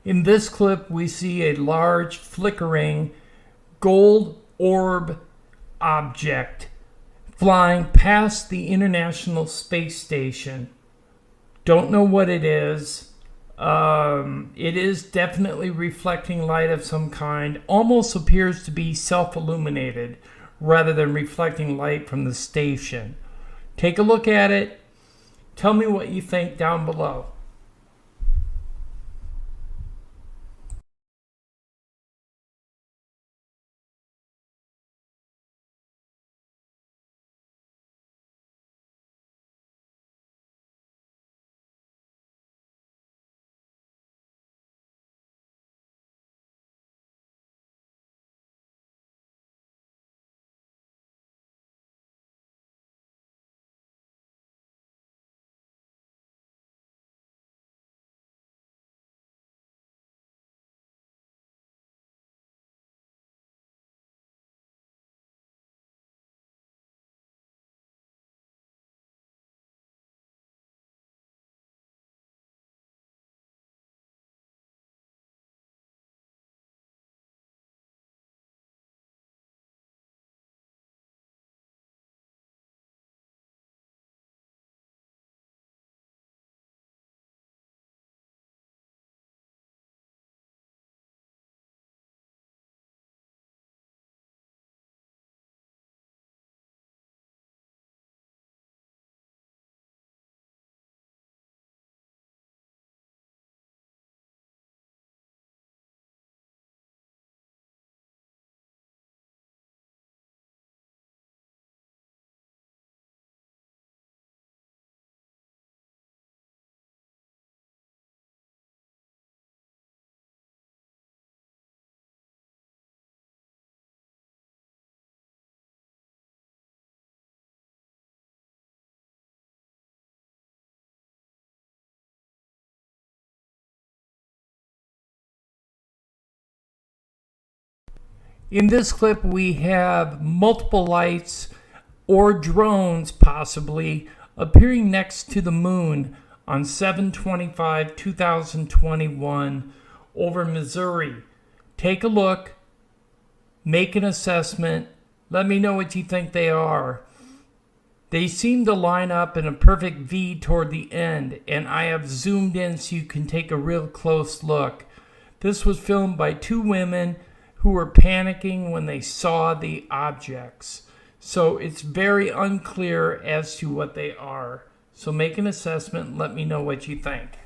In this clip, we see a large flickering gold orb object flying past the International Space Station. Don't know what it is. It is definitely reflecting light of some kind. Almost appears to be self-illuminated rather than reflecting light from the station. Take a look at it. Tell me what you think down below. In this clip, we have multiple lights or drones possibly appearing next to the moon on 7/25/2021 over Missouri. Take a look, make an assessment, let me know what you think they are. They seem to line up in a perfect V toward the end, and I have zoomed in so you can take a real close look. This was filmed by two women who were panicking when they saw the objects. So it's very unclear as to what they are. So make an assessment and let me know what you think.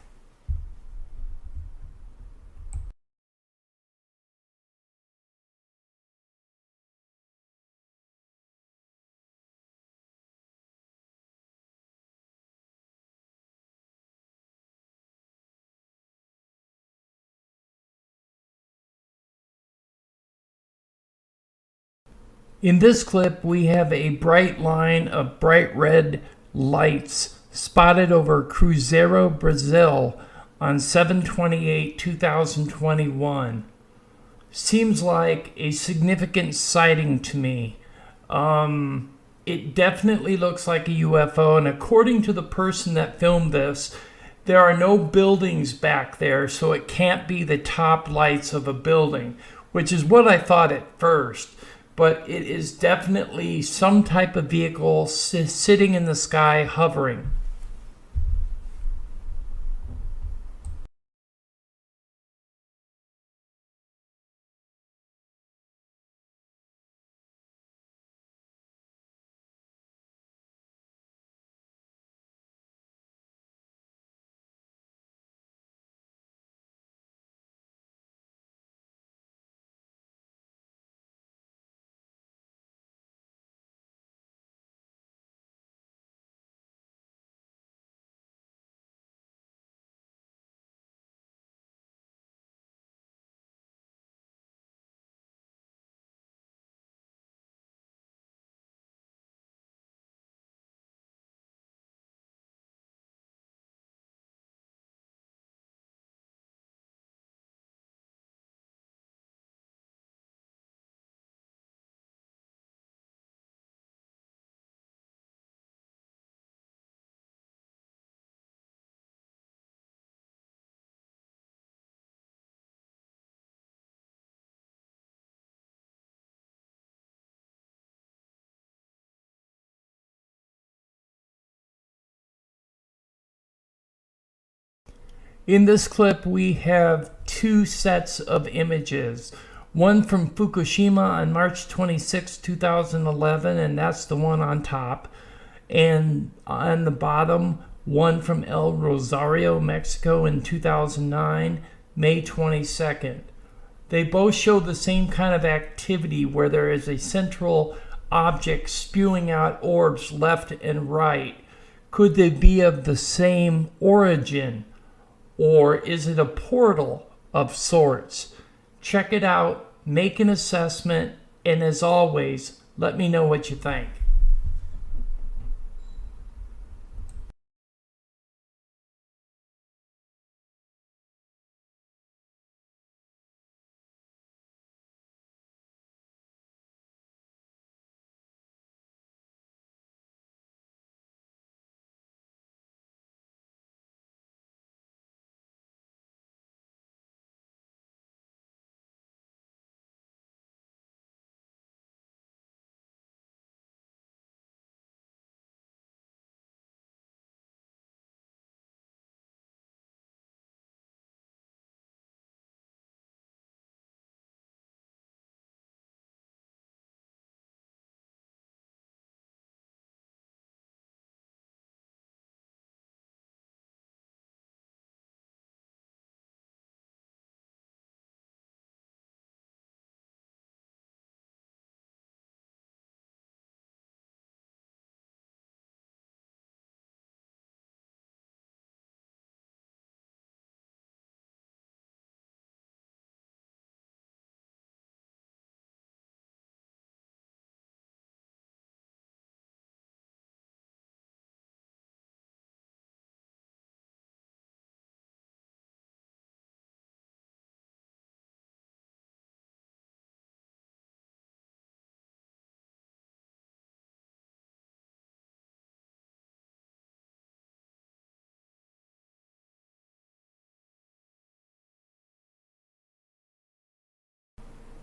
In this clip, we have a bright line of bright red lights spotted over Cruzeiro, Brazil on 7/28/2021. Seems like a significant sighting to me. It definitely looks like a UFO, and according to the person that filmed this, there are no buildings back there, so it can't be the top lights of a building, which is what I thought at first. But it is definitely some type of vehicle sitting in the sky hovering. In this clip, we have two sets of images. One from Fukushima on March 26, 2011, and that's the one on top. And on the bottom, one from El Rosario, Mexico in 2009, May 22nd. They both show the same kind of activity where there is a central object spewing out orbs left and right. Could they be of the same origin? Or is it a portal of sorts? Check it out, make an assessment, and as always, let me know what you think.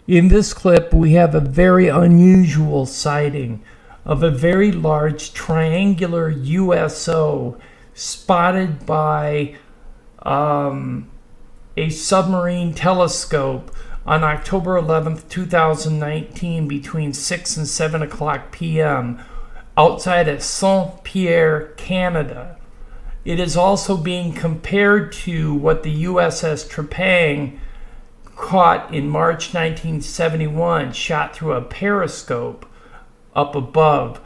In this clip, we have a very unusual sighting of a very large triangular USO spotted by a submarine telescope on October 11th, 2019 between 6 and 7 o'clock p.m. outside of Saint-Pierre, Canada. It is also being compared to what the USS Trepang caught in March 1971, shot through a periscope up above.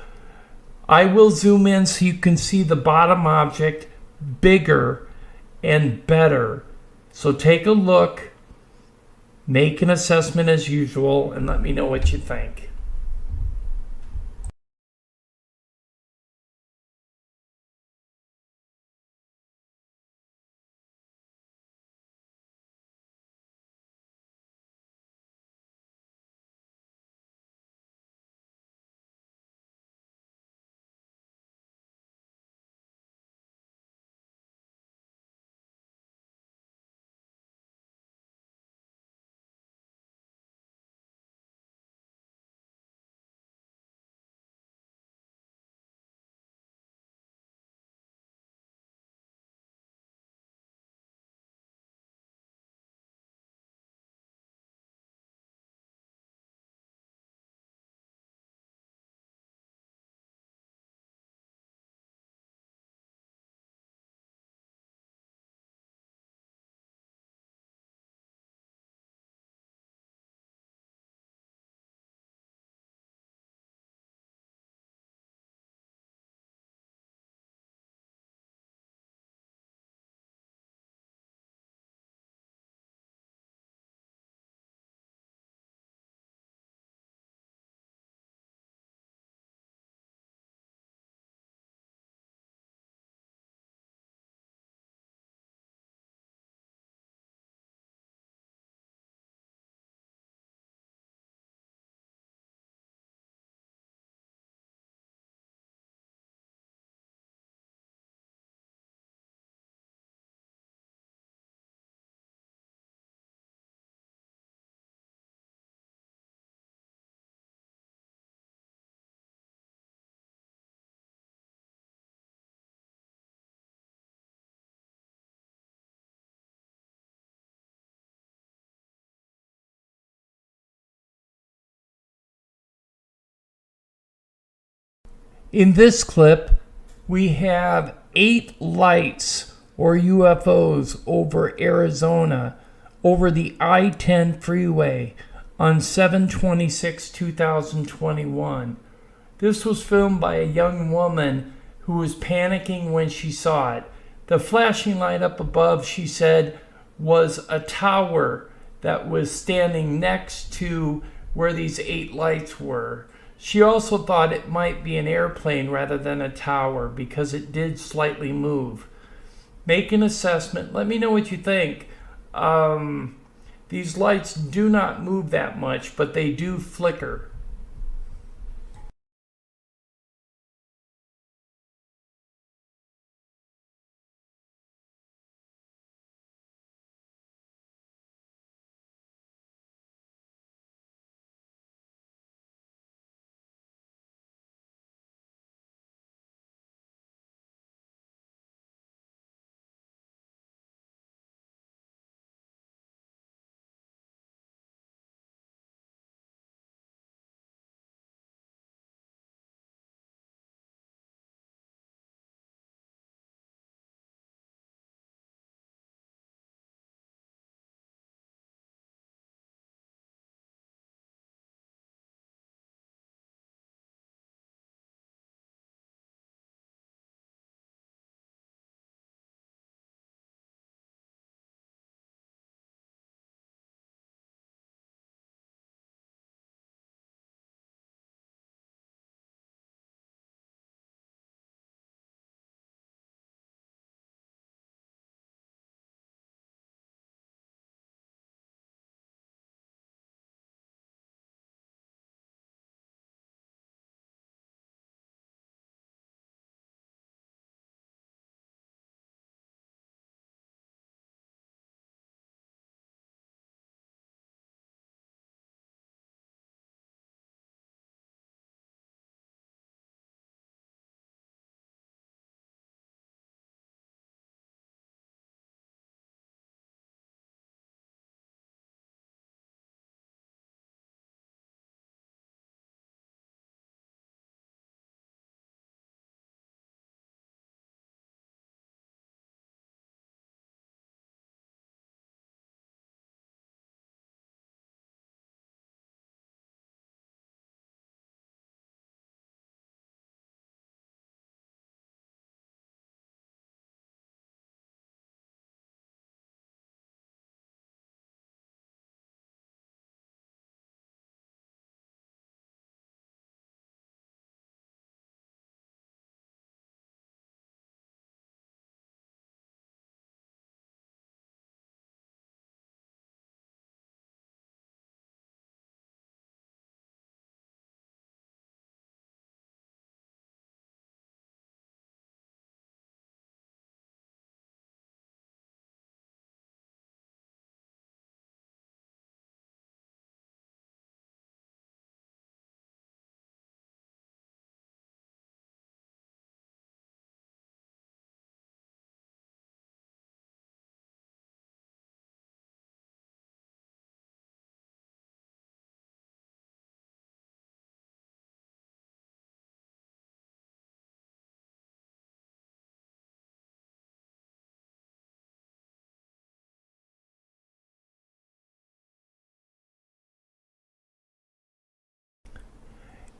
I will zoom in so you can see the bottom object bigger and better. So take a look, make an assessment as usual, and let me know what you think. In this clip, we have 8 lights or UFOs over Arizona, over the I-10 freeway on 7/26/2021. This was filmed by a young woman who was panicking when she saw it. The flashing light up above, she said, was a tower that was standing next to where these 8 lights were. She also thought it might be an airplane rather than a tower because it did slightly move. Make an assessment. Let me know what you think. These lights do not move that much, but they do flicker.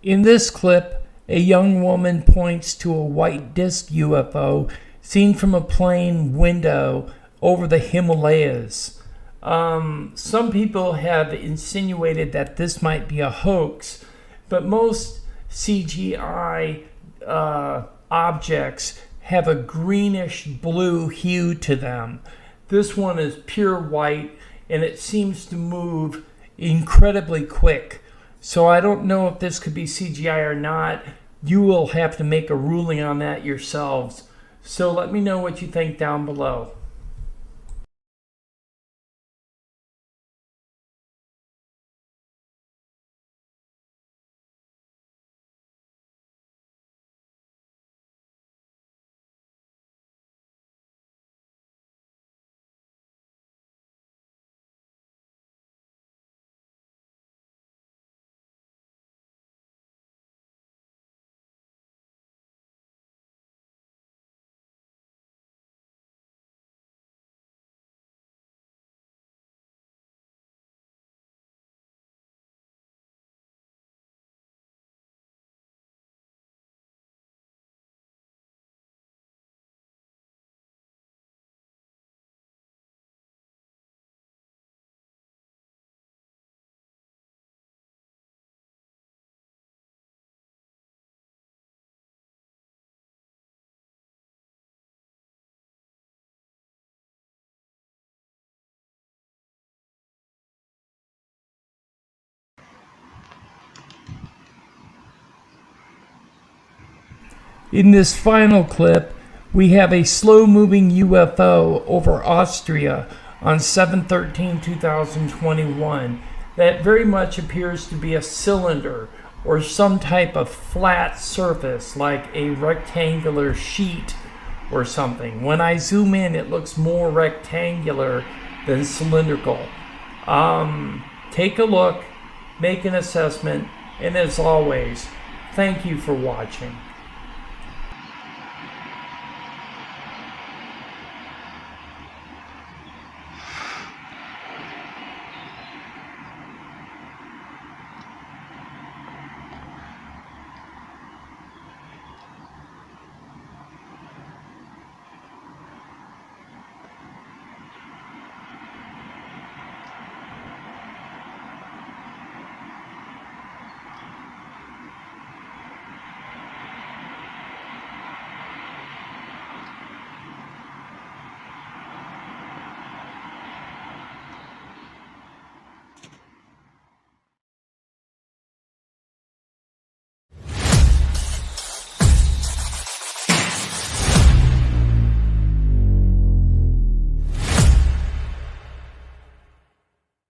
In this clip, a young woman points to a white disc UFO seen from a plane window over the Himalayas. Some people have insinuated that this might be a hoax, but most CGI objects have a greenish blue hue to them. This one is pure white, and it seems to move incredibly quick. So I don't know if this could be CGI or not. You will have to make a ruling on that yourselves. So let me know what you think down below. In this final clip, we have a slow-moving UFO over Austria on 7/13/2021 that very much appears to be a cylinder or some type of flat surface like a rectangular sheet or something. When I zoom in, it looks more rectangular than cylindrical. Take a look, make an assessment, and as always, thank you for watching.